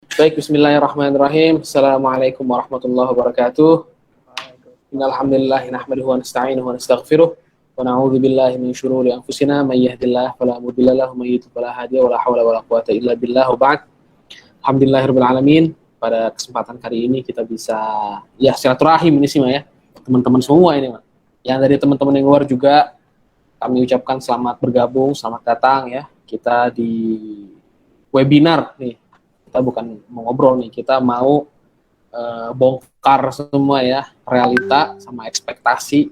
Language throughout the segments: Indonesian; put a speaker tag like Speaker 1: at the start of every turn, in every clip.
Speaker 1: Baik, bismillahirrahmanirrahim. Assalamualaikum warahmatullahi wabarakatuh. Innal hamdalillah nahmaduhu wa nasta'inuhu wa nastaghfiruh wa na'udzu billahi min syururi anfusina may yahdihillahu fala mudilla lahu wa may yudlil fala hadiya wa la haula wa la quwwata illa billah wa ba'd. Alhamdulillahirabbil alamin. Pada kesempatan kali ini kita bisa ya silaturahim ini sih, Mak, ya. Teman-teman semua ini, Mak. Yang dari teman-teman yang luar juga kami ucapkan selamat bergabung, selamat datang ya. Kita di webinar nih. Kita bukan mau ngobrol nih, kita mau bongkar semua ya realita sama ekspektasi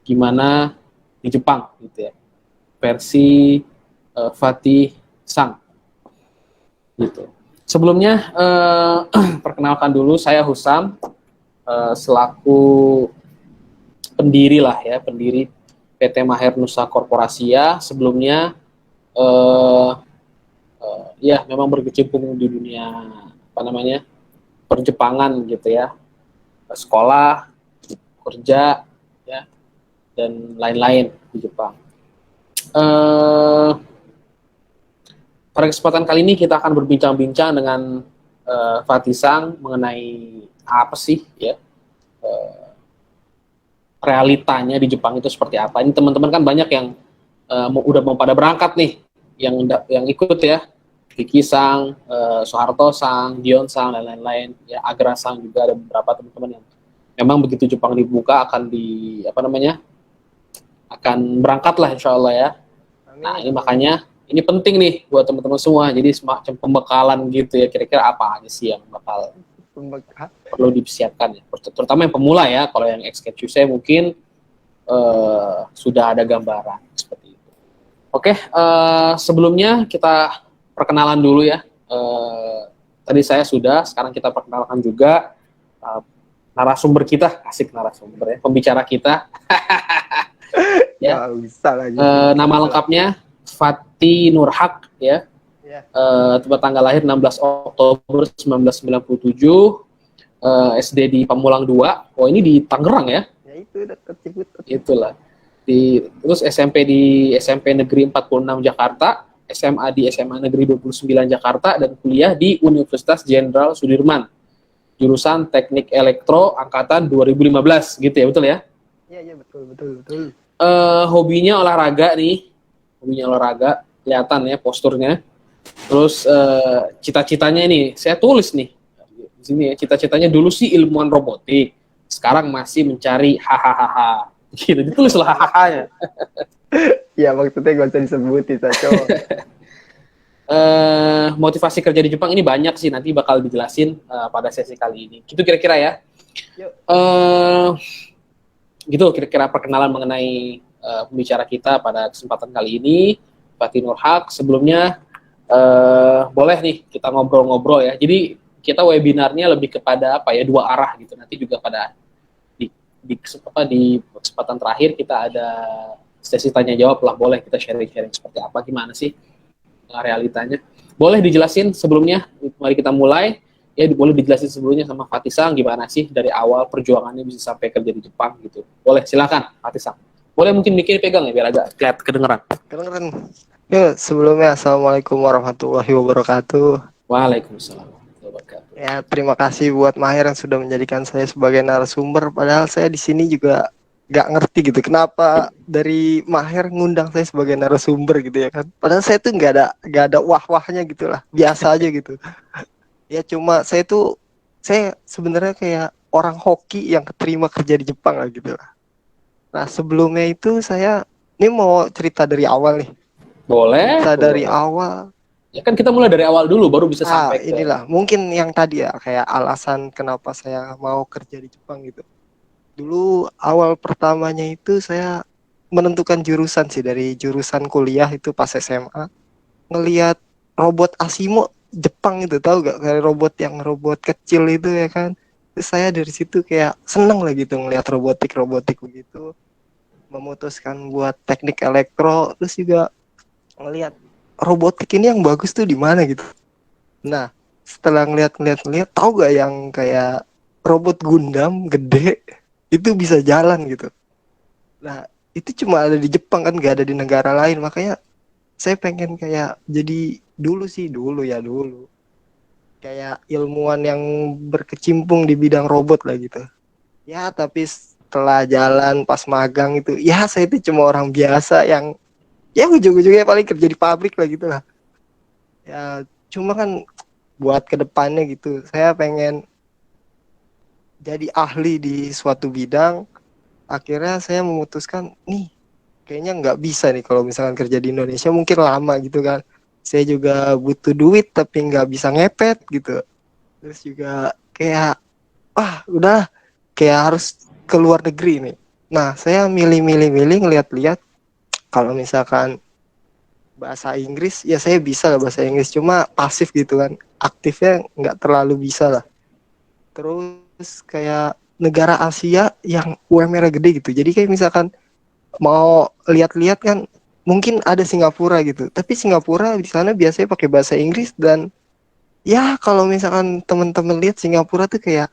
Speaker 1: gimana di Jepang gitu ya, versi Fatih Sang gitu. Sebelumnya perkenalkan dulu, saya Husam, selaku pendiri lah ya, pendiri PT Maher Nusa Korporasia. Sebelumnya ya memang berkecimpung di dunia apa namanya perjepangan gitu ya, sekolah, kerja, ya, dan lain-lain di Jepang. Pada kesempatan kali ini kita akan berbincang-bincang dengan Fatih Sang mengenai apa sih ya realitanya di Jepang itu seperti apa. Ini teman-teman kan banyak yang udah mau pada berangkat nih, yang ikut ya, Kiki Sang, Soeharto Sang, Dion Sang, dan lain-lain. Ya, Agra Sang juga ada beberapa teman-teman yang memang begitu Jepang dibuka akan akan berangkat lah insya Allah ya. Nah ini makanya ini penting nih buat teman-teman semua. Jadi semacam pembekalan gitu ya. Kira-kira apa aja sih yang bakal perlu disiapkan ya. Terutama yang pemula ya. Kalau yang executive saya mungkin sudah ada gambaran seperti itu. Oke, sebelumnya kita perkenalan dulu ya. Tadi saya sudah, sekarang kita perkenalkan juga narasumber kita, asik narasumber ya, pembicara kita. Ya,
Speaker 2: bisa lagi.
Speaker 1: Nama lengkapnya Fatih Nurhak ya. Tempat tanggal lahir 16 Oktober 1997, SD di Pamulang 2. Oh, ini di Tangerang ya?
Speaker 2: Ya itu dekat Ciputat.
Speaker 1: Itulah. Terus SMP di SMP Negeri 46 Jakarta, SMA di SMA Negeri 29 Jakarta, dan kuliah di Universitas Jenderal Sudirman. Jurusan Teknik Elektro angkatan 2015 gitu ya, betul ya?
Speaker 2: Iya betul.
Speaker 1: Hobinya olahraga nih. Hobinya olahraga, kelihatan ya posturnya. Terus cita-citanya ini saya tulis nih di sini ya, cita-citanya dulu sih ilmuwan robotik, sekarang masih mencari hahaha gitu, ditulis lah hahaha-nya.
Speaker 2: Ya maksudnya gak usah disebutin cowok.
Speaker 1: Motivasi kerja di Jepang ini banyak sih, nanti bakal dijelasin pada sesi kali ini. Gitu kira-kira ya. Gitu kira-kira perkenalan mengenai pembicara kita pada kesempatan kali ini, Fatih Nurhak. Sebelumnya boleh nih kita ngobrol-ngobrol ya. Jadi kita webinarnya lebih kepada apa ya, dua arah gitu. Nanti juga pada di kesempatan terakhir kita ada sesi tanya jawab lah, boleh kita sharing-sharing seperti apa, gimana sih realitanya. Boleh dijelasin sebelumnya, mari kita mulai. Ya boleh dijelasin sebelumnya sama Fatih Sang, gimana sih dari awal perjuangannya bisa sampai kerja di Jepang gitu. Boleh, silakan Fatih Sang. Boleh mungkin bikin pegang ya biar agak kedengeran.
Speaker 2: Kedengeran. Yuk, sebelumnya Assalamualaikum warahmatullahi wabarakatuh.
Speaker 1: Waalaikumsalam.
Speaker 2: Ya, terima kasih buat Maher yang sudah menjadikan saya sebagai narasumber. Padahal saya di sini juga gak ngerti gitu kenapa dari Maher ngundang saya sebagai narasumber gitu ya kan. Padahal saya tuh gak ada wah-wahnya gitu lah, biasa aja gitu. Ya cuma saya sebenarnya kayak orang hoki yang keterima kerja di Jepang lah gitu lah. Nah sebelumnya itu saya ini mau cerita dari awal nih.
Speaker 1: Boleh.
Speaker 2: Cerita dari awal.
Speaker 1: Ya kan kita mulai dari awal dulu baru bisa sampai ke
Speaker 2: Inilah mungkin yang tadi ya kayak alasan kenapa saya mau kerja di Jepang gitu. Dulu awal pertamanya itu saya menentukan jurusan sih, dari jurusan kuliah itu pas SMA. Ngelihat robot Asimo Jepang itu, tahu gak, kayak robot kecil itu ya kan. Terus saya dari situ kayak seneng lah gitu ngelihat robotik begitu, memutuskan buat teknik elektro. Terus juga ngelihat robotik ini yang bagus tuh di mana gitu. Nah setelah ngelihat tahu gak yang kayak robot Gundam gede itu bisa jalan gitu. Nah itu cuma ada di Jepang kan, gak ada di negara lain. Makanya saya pengen kayak jadi dulu kayak ilmuwan yang berkecimpung di bidang robot lah gitu. Ya, tapi setelah jalan pas magang itu, ya saya itu cuma orang biasa yang ya ujung-ujungnya paling kerja di pabrik lah gitu lah. Ya, cuma kan buat kedepannya gitu, saya pengen jadi ahli di suatu bidang. Akhirnya saya memutuskan, nih kayaknya nggak bisa nih kalau misalkan kerja di Indonesia, mungkin lama gitu kan. Saya juga butuh duit tapi nggak bisa ngepet gitu. Terus juga kayak, udah kayak harus ke luar negeri nih. Nah, saya milih-milih ngeliat-liat kalau misalkan bahasa Inggris, ya saya bisa lah bahasa Inggris, cuma pasif gitu kan. Aktifnya nggak terlalu bisa lah. Terus kayak negara Asia yang UMR gede gitu. Jadi kayak misalkan mau lihat-lihat kan mungkin ada Singapura gitu. Tapi Singapura di sana biasanya pakai bahasa Inggris, dan ya kalau misalkan teman-teman lihat Singapura tuh kayak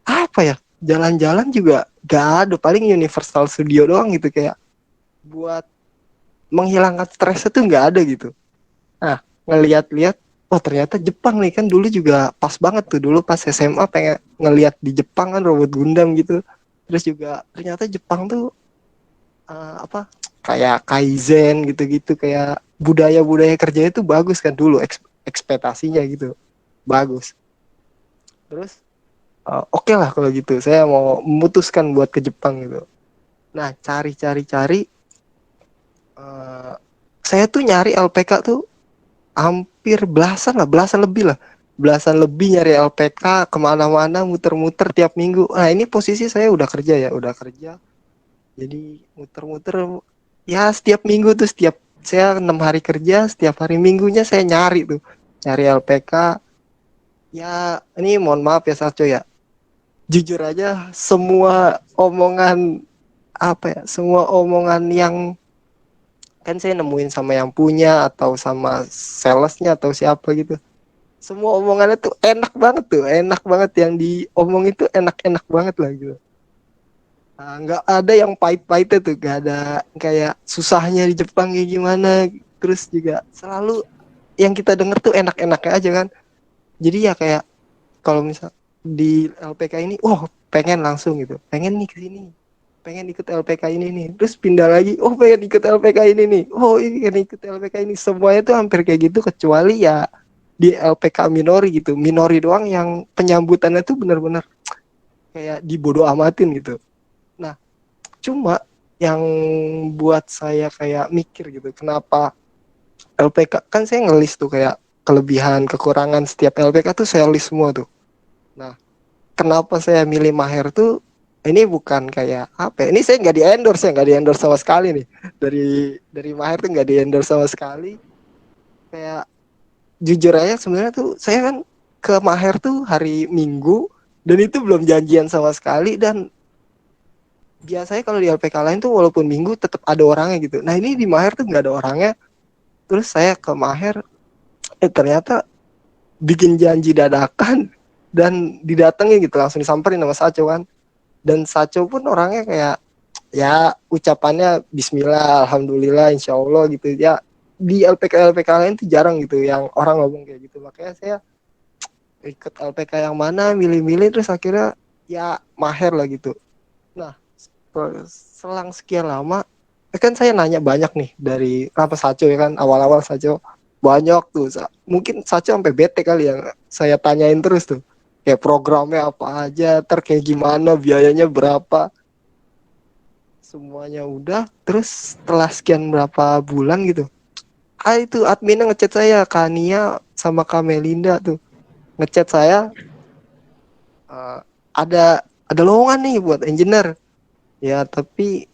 Speaker 2: apa ya? Jalan-jalan juga gak ada, paling Universal Studio doang gitu, kayak buat menghilangkan stres itu nggak ada gitu. Nah, ngeliat-liat, oh ternyata Jepang nih, kan dulu juga pas banget tuh, dulu pas SMA pengen ngeliat di Jepang kan robot Gundam gitu. Terus juga ternyata Jepang tuh apa, kayak kaizen gitu-gitu, kayak budaya-budaya kerjanya tuh bagus kan dulu, ekspektasinya gitu bagus. Terus oke lah kalau gitu, saya mau memutuskan buat ke Jepang gitu. Nah, cari-cari-cari, eh, saya tuh nyari LPK tuh hampir belasan lebih lah, belasan lebih nyari LPK kemana-mana, muter-muter tiap minggu. Nah, ini posisi saya udah kerja ya, udah kerja, jadi muter-muter ya setiap minggu tuh, setiap saya 6 hari kerja, setiap hari minggunya saya nyari tuh, nyari LPK. Ya ini mohon maaf ya Saco ya, jujur aja semua omongan, apa ya, semua omongan yang kan saya nemuin sama yang punya atau sama salesnya atau siapa gitu, semua omongannya tuh enak banget yang diomong itu, enak-enak banget lah gitu. Nah, nggak ada yang pahit-pahitnya tuh, nggak ada kayak susahnya di Jepang kayak gimana. Terus juga selalu yang kita denger tuh enak-enaknya aja kan. Jadi ya kayak kalau misal di LPK ini, pengen langsung gitu, pengen nih ke sini, pengen ikut LPK ini nih, terus pindah lagi, pengen ikut LPK ini nih, ini pengen ikut LPK ini, semuanya tuh hampir kayak gitu, kecuali ya di LPK Minori gitu, Minori doang yang penyambutannya tuh bener-bener kayak dibodo amatin gitu. Nah, cuma yang buat saya kayak mikir gitu, kenapa LPK, kan saya ngelis tuh kayak kelebihan kekurangan setiap LPK tuh saya list semua tuh. Nah, kenapa saya milih Maher tuh, ini bukan kayak apa ya, ini saya nggak di endorse, ya nggak di endorse sama sekali nih, dari Maher tuh nggak di endorse sama sekali. Kayak jujur aja sebenarnya tuh saya kan ke Maher tuh hari Minggu, dan itu belum janjian sama sekali. Dan biasanya kalau di LPK lain tuh walaupun Minggu tetap ada orangnya gitu. Nah, ini di Maher tuh nggak ada orangnya. Terus saya ke Maher, ternyata bikin janji dadakan dan didatengin gitu, langsung disamperin sama Saco kan. Dan Saco pun orangnya kayak, ya ucapannya Bismillah, Alhamdulillah, Insya Allah gitu ya. Di LPK lain tuh jarang gitu yang orang ngomong kayak gitu. Makanya saya ikut LPK yang mana, milih-milih, terus akhirnya ya Maher lah gitu. Nah, selang sekian lama, kan saya nanya banyak nih dari apa Saco ya kan, awal-awal Saco banyak tuh, mungkin Saco sampai bete kali ya, saya tanyain terus tuh kayak programnya apa aja, kayak gimana, biayanya berapa, semuanya udah. Terus setelah sekian berapa bulan gitu, itu adminnya ngechat saya, Kania sama Kamelinda tuh ngechat saya, "Eh, ada lowongan nih buat engineer ya, tapi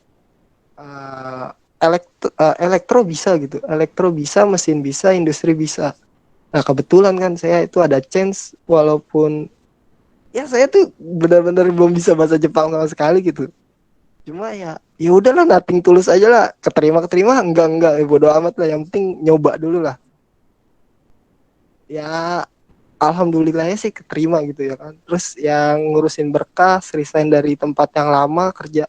Speaker 2: elektro bisa gitu, elektro bisa, mesin bisa, industri bisa." Nah, kebetulan kan saya itu ada chance, walaupun ya saya tuh benar-benar belum bisa bahasa Jepang sama sekali gitu. Cuma ya udahlah, nating tulus aja lah, keterima enggak ya bodo amat lah, yang penting nyoba dulu lah. Ya alhamdulillahnya sih keterima gitu ya kan. Terus yang ngurusin berkas, resign dari tempat yang lama, kerja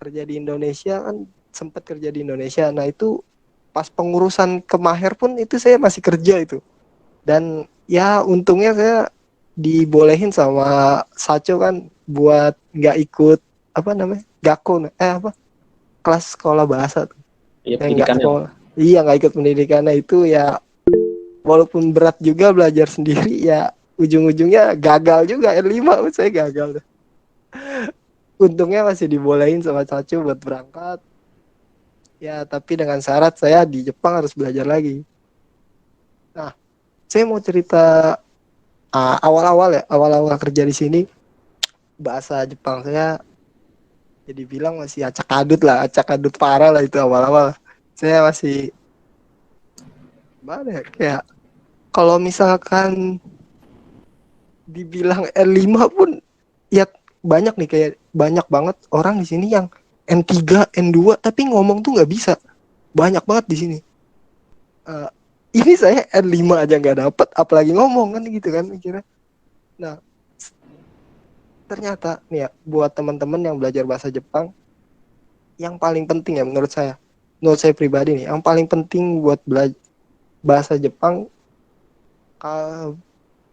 Speaker 2: kerja di Indonesia kan, sempat kerja di Indonesia. Nah, itu pas pengurusan ke Maher pun itu saya masih kerja itu. Dan ya untungnya saya dibolehin sama Saco kan buat nggak ikut apa namanya Gakko apa kelas sekolah bahasa tuh.
Speaker 1: Ya
Speaker 2: Nggak
Speaker 1: pendidikannya lah.
Speaker 2: sekolah, iya nggak ikut pendidikannya itu ya, walaupun berat juga belajar sendiri ya ujung-ujungnya gagal juga R5 saya gagal. Untungnya masih dibolehin sama Cacu buat berangkat. Ya, tapi dengan syarat saya di Jepang harus belajar lagi. Nah, saya mau cerita awal-awal ya, awal-awal kerja di sini, bahasa Jepang saya jadi bilang masih acak adut lah, acak adut parah lah itu awal-awal. Saya masih mana ya, kayak kalau misalkan dibilang L5 pun ya banyak nih, kayak banyak banget orang di sini yang N3, N2 tapi ngomong tuh nggak bisa. Banyak banget di sini. Uh, ini saya N5 aja nggak dapet, apalagi ngomong kan gitu kan mikirnya. Nah, ternyata nih ya buat teman-teman yang belajar bahasa Jepang, yang paling penting ya menurut saya pribadi nih, yang paling penting buat belajar bahasa Jepang, uh,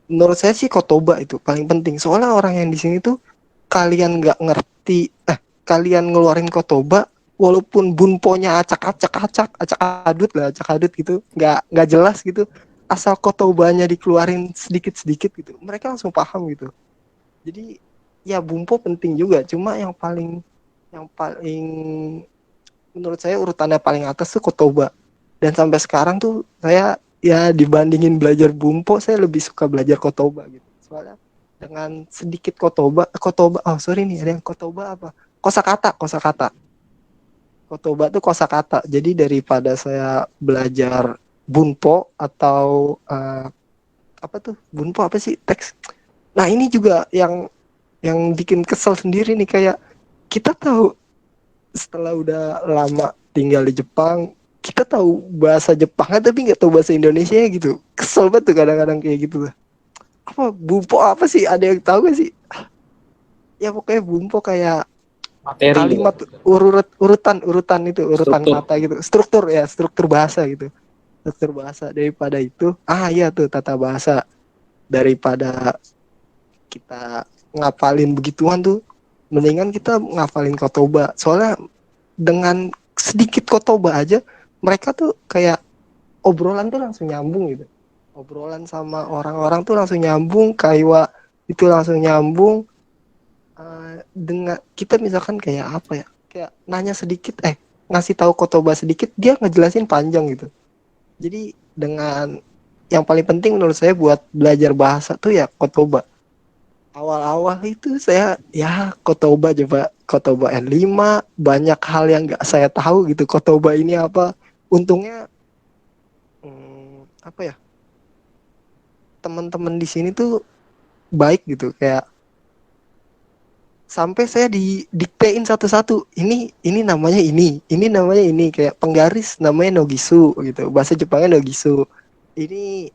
Speaker 2: menurut saya sih kotoba itu paling penting. Soalnya orang yang di sini tuh kalian nggak ngerti, kalian ngeluarin kotoba, walaupun bunponya acak adut lah, acak adut gitu, nggak jelas gitu, asal kotobanya dikeluarin sedikit sedikit gitu, mereka langsung paham gitu. Jadi ya bumpo penting juga, cuma yang paling menurut saya urutannya paling atas tuh kotoba. Dan sampai sekarang tuh saya ya dibandingin belajar bumpo, saya lebih suka belajar kotoba gitu. Soalnya dengan sedikit kotoba, oh sorry nih ada yang kotoba apa? Kosakata. Kotoba tuh kosakata. Jadi daripada saya belajar bunpo atau apa tuh? Bunpo apa sih? Teks. Nah, ini juga yang bikin kesel sendiri nih, kayak kita tahu setelah udah lama tinggal di Jepang, kita tahu bahasa Jepangnya tapi nggak tahu bahasa Indonesia gitu. Kesel banget tuh kadang-kadang kayak gitu lah. Apa bumpo apa sih? Ada yang tahu gak sih? Ya pokoknya bumpo kayak
Speaker 1: Materi gitu.
Speaker 2: kalimat urutan itu, urutan
Speaker 1: Struktur.
Speaker 2: kata gitu. Struktur bahasa gitu. Struktur bahasa, daripada itu. Iya tuh tata bahasa, daripada kita ngapalin begituan tuh, mendingan kita ngapalin kotoba. Soalnya dengan sedikit kotoba aja mereka tuh kayak obrolan tuh langsung nyambung gitu. Obrolan sama orang-orang tuh langsung nyambung, kaiwa itu langsung nyambung. Dengan kita misalkan kayak apa ya, kayak nanya sedikit, ngasih tahu kotoba sedikit, dia ngejelasin panjang gitu. Jadi dengan yang paling penting menurut saya buat belajar bahasa tuh ya kotoba. Awal-awal itu saya ya Kotoba N5, banyak hal yang nggak saya tahu gitu. Kotoba ini apa? Untungnya apa ya? Teman-teman di sini tuh baik gitu, kayak sampai saya didiktein satu-satu. Ini namanya ini namanya ini, kayak penggaris namanya nogisu gitu. Bahasa Jepangnya nogisu. Ini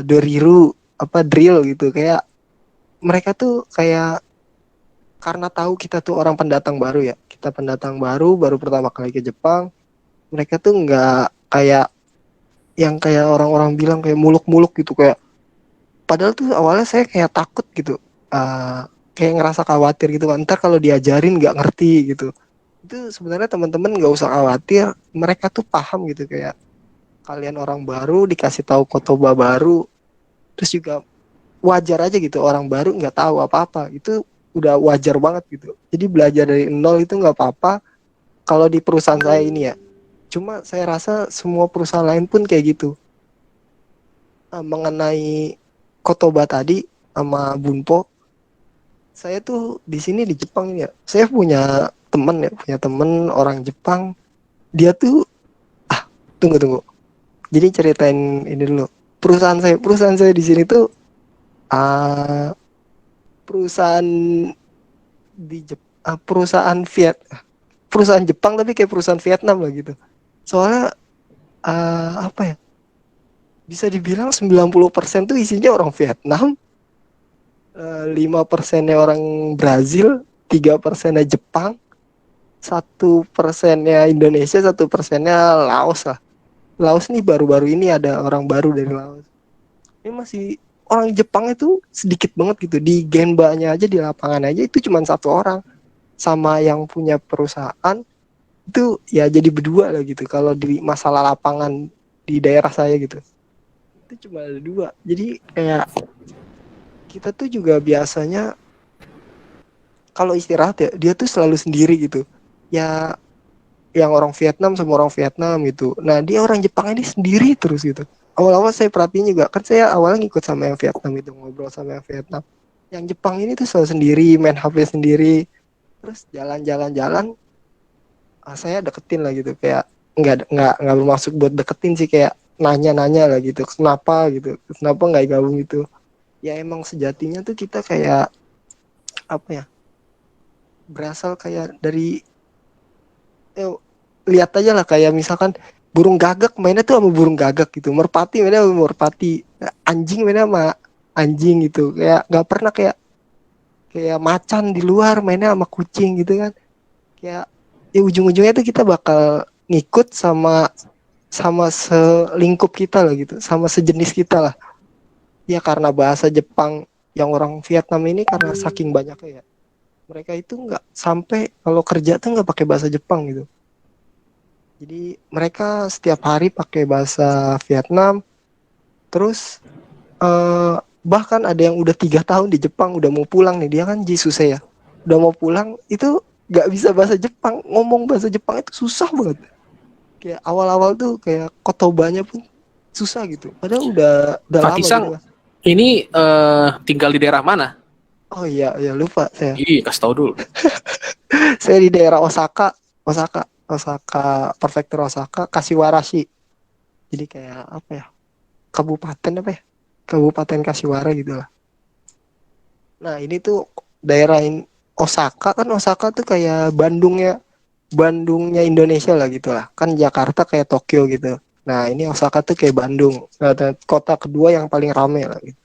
Speaker 2: doriru apa drill gitu, kayak mereka tuh kayak karena tahu kita tuh orang pendatang baru ya, kita pendatang baru pertama kali ke Jepang, mereka tuh nggak kayak yang kayak orang-orang bilang kayak muluk-muluk gitu, kayak padahal tuh awalnya saya kayak takut gitu, kayak ngerasa khawatir gitu kan, ntar kalau diajarin nggak ngerti gitu. Itu sebenarnya teman-teman nggak usah khawatir, mereka tuh paham gitu, kayak kalian orang baru dikasih tahu kotoba baru, terus juga wajar aja gitu, orang baru nggak tahu apa-apa itu udah wajar banget gitu. Jadi belajar dari nol itu nggak apa-apa kalau di perusahaan saya ini ya. Cuma saya rasa semua perusahaan lain pun kayak gitu. Mengenai kotoba tadi sama bunpo, saya tuh di sini di Jepang ya, saya punya temen orang Jepang. Dia tuh tunggu, jadi ceritain ini dulu. Perusahaan saya di sini tuh uh, perusahaan perusahaan perusahaan Jepang tapi kayak perusahaan Vietnam lah gitu. Soalnya apa ya? Bisa dibilang 90% tuh isinya orang Vietnam, 5%-nya orang Brazil, 3%-nya Jepang, 1%-nya Indonesia, 1%-nya Laos lah. Laos nih baru-baru ini ada orang baru dari Laos. Ini masih orang Jepang itu sedikit banget gitu. Di Genbanya aja, di lapangan aja itu cuma satu orang. Sama yang punya perusahaan itu ya jadi berdua lah gitu. Kalau di masalah lapangan di daerah saya gitu, itu cuma ada dua. Jadi kayak kita tuh juga biasanya kalau istirahat ya dia tuh selalu sendiri gitu. Ya yang orang Vietnam sama orang Vietnam gitu. Nah dia orang Jepang ini sendiri terus gitu. Awal-awal saya perhatiin juga, kan saya awalnya ngikut sama yang Vietnam itu, ngobrol sama yang Vietnam. Yang Jepang ini tuh selalu sendiri, main HP sendiri. Terus jalan-jalan-jalan, saya deketin lah gitu, kayak nggak bermaksud buat deketin sih, kayak nanya-nanya lah gitu, kenapa nggak gabung gitu. Ya emang sejatinya tuh kita kayak apa ya, berasal kayak dari lihat aja lah, kayak misalkan burung gagak mainnya tuh sama burung gagak gitu, merpati mainnya sama merpati, anjing mainnya sama anjing gitu, kayak nggak pernah kayak kayak macan di luar mainnya sama kucing gitu kan. Kayak ya ujung-ujungnya tuh kita bakal ngikut sama sama selingkup kita lah gitu, sama sejenis kita lah. Ya karena bahasa Jepang yang orang Vietnam ini karena saking banyaknya ya, mereka itu nggak sampai kalau kerja tuh nggak pakai bahasa Jepang gitu. Jadi mereka setiap hari pakai bahasa Vietnam. Terus bahkan ada yang udah 3 tahun di Jepang, udah mau pulang nih, dia kan Jisuse ya, udah mau pulang itu nggak bisa bahasa Jepang, ngomong bahasa Jepang itu susah banget. Kayak awal-awal tuh kayak kotobanya pun susah gitu. Padahal udah lama gitu
Speaker 1: Fatisang
Speaker 2: kan.
Speaker 1: ini tinggal di daerah mana?
Speaker 2: Oh iya, ya lupa saya.
Speaker 1: Ih, kasih tahu dulu.
Speaker 2: Saya di daerah Osaka, Osaka, Prefektur Osaka, Kashiwarashi. Jadi kayak apa ya? Kabupaten apa ya? Kabupaten Kashiwara gitu lah. Nah, ini tuh daerah Osaka, kan Osaka tuh kayak Bandungnya Indonesia lah gitu lah. Kan Jakarta kayak Tokyo gitu. Nah, ini Osaka tuh kayak Bandung. Nah, kota kedua yang paling rame lah gitu.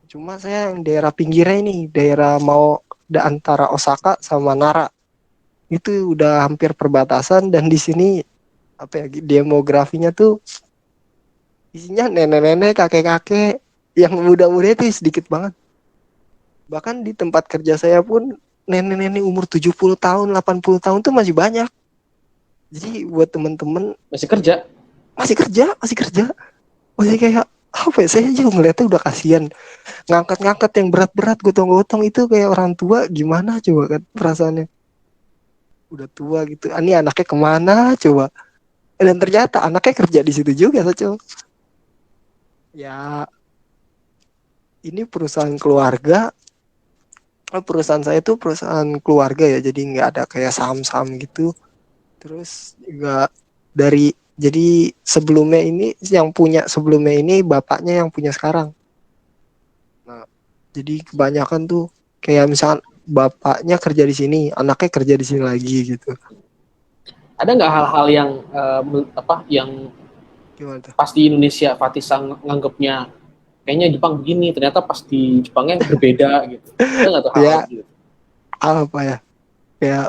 Speaker 2: Cuma saya yang daerah pinggirnya ini, daerah mau antara Osaka sama Nara. Itu udah hampir perbatasan, dan di sini apa ya, demografinya tuh isinya nenek-nenek, kakek-kakek, yang muda-muda itu sedikit banget. Bahkan di tempat kerja saya pun nenek-nenek umur 70 tahun, 80 tahun tuh masih banyak. Jadi buat temen-temen
Speaker 1: Masih kerja?
Speaker 2: masih kerja, masih kayak apa ya, saya juga ngeliatnya udah kasihan, ngangkat-ngangkat yang berat-berat, gotong-gotong itu kayak orang tua, gimana coba kan perasaannya, udah tua gitu. Ini anaknya kemana coba, dan ternyata anaknya kerja di situ juga coba. Ya ini perusahaan saya tuh perusahaan keluarga ya, jadi nggak ada kayak saham-saham gitu. Terus juga jadi sebelumnya ini, yang punya sebelumnya ini bapaknya yang punya sekarang. Nah, jadi kebanyakan tuh kayak misalkan bapaknya kerja di sini, anaknya kerja di sini lagi gitu.
Speaker 1: Ada nggak hal-hal yang yang
Speaker 2: Gimana tuh?
Speaker 1: pas di Indonesia Fatisang nganggapnya kayaknya Jepang begini, ternyata pas di Jepangnya berbeda gitu. Ada nggak tuh hal
Speaker 2: Ya
Speaker 1: gitu?
Speaker 2: apa ya? Kayak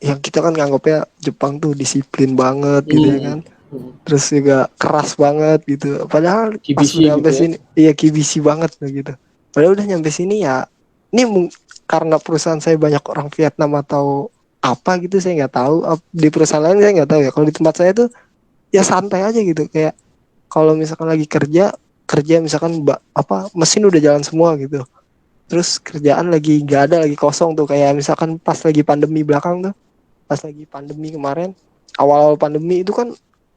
Speaker 2: yang kita kan nganggapnya Jepang tuh disiplin banget gitu ya
Speaker 1: Hmm.
Speaker 2: kan.
Speaker 1: Hmm.
Speaker 2: Terus juga keras banget gitu. Padahal pas
Speaker 1: Kibishi
Speaker 2: udah
Speaker 1: gitu
Speaker 2: sampai
Speaker 1: ya.
Speaker 2: sini, iya kibisi banget gitu. Padahal udah nyampe sini ya, ini karena perusahaan saya banyak orang Vietnam atau apa gitu, saya nggak tahu. Di perusahaan lain saya nggak tahu ya. Kalau di tempat saya tuh ya santai aja gitu. Kayak kalau misalkan lagi kerja kerja misalkan mesin udah jalan semua gitu. Terus kerjaan lagi nggak ada, lagi kosong tuh, kayak misalkan pas lagi pandemi belakang tuh, pas lagi pandemi kemarin, awal-awal pandemi itu kan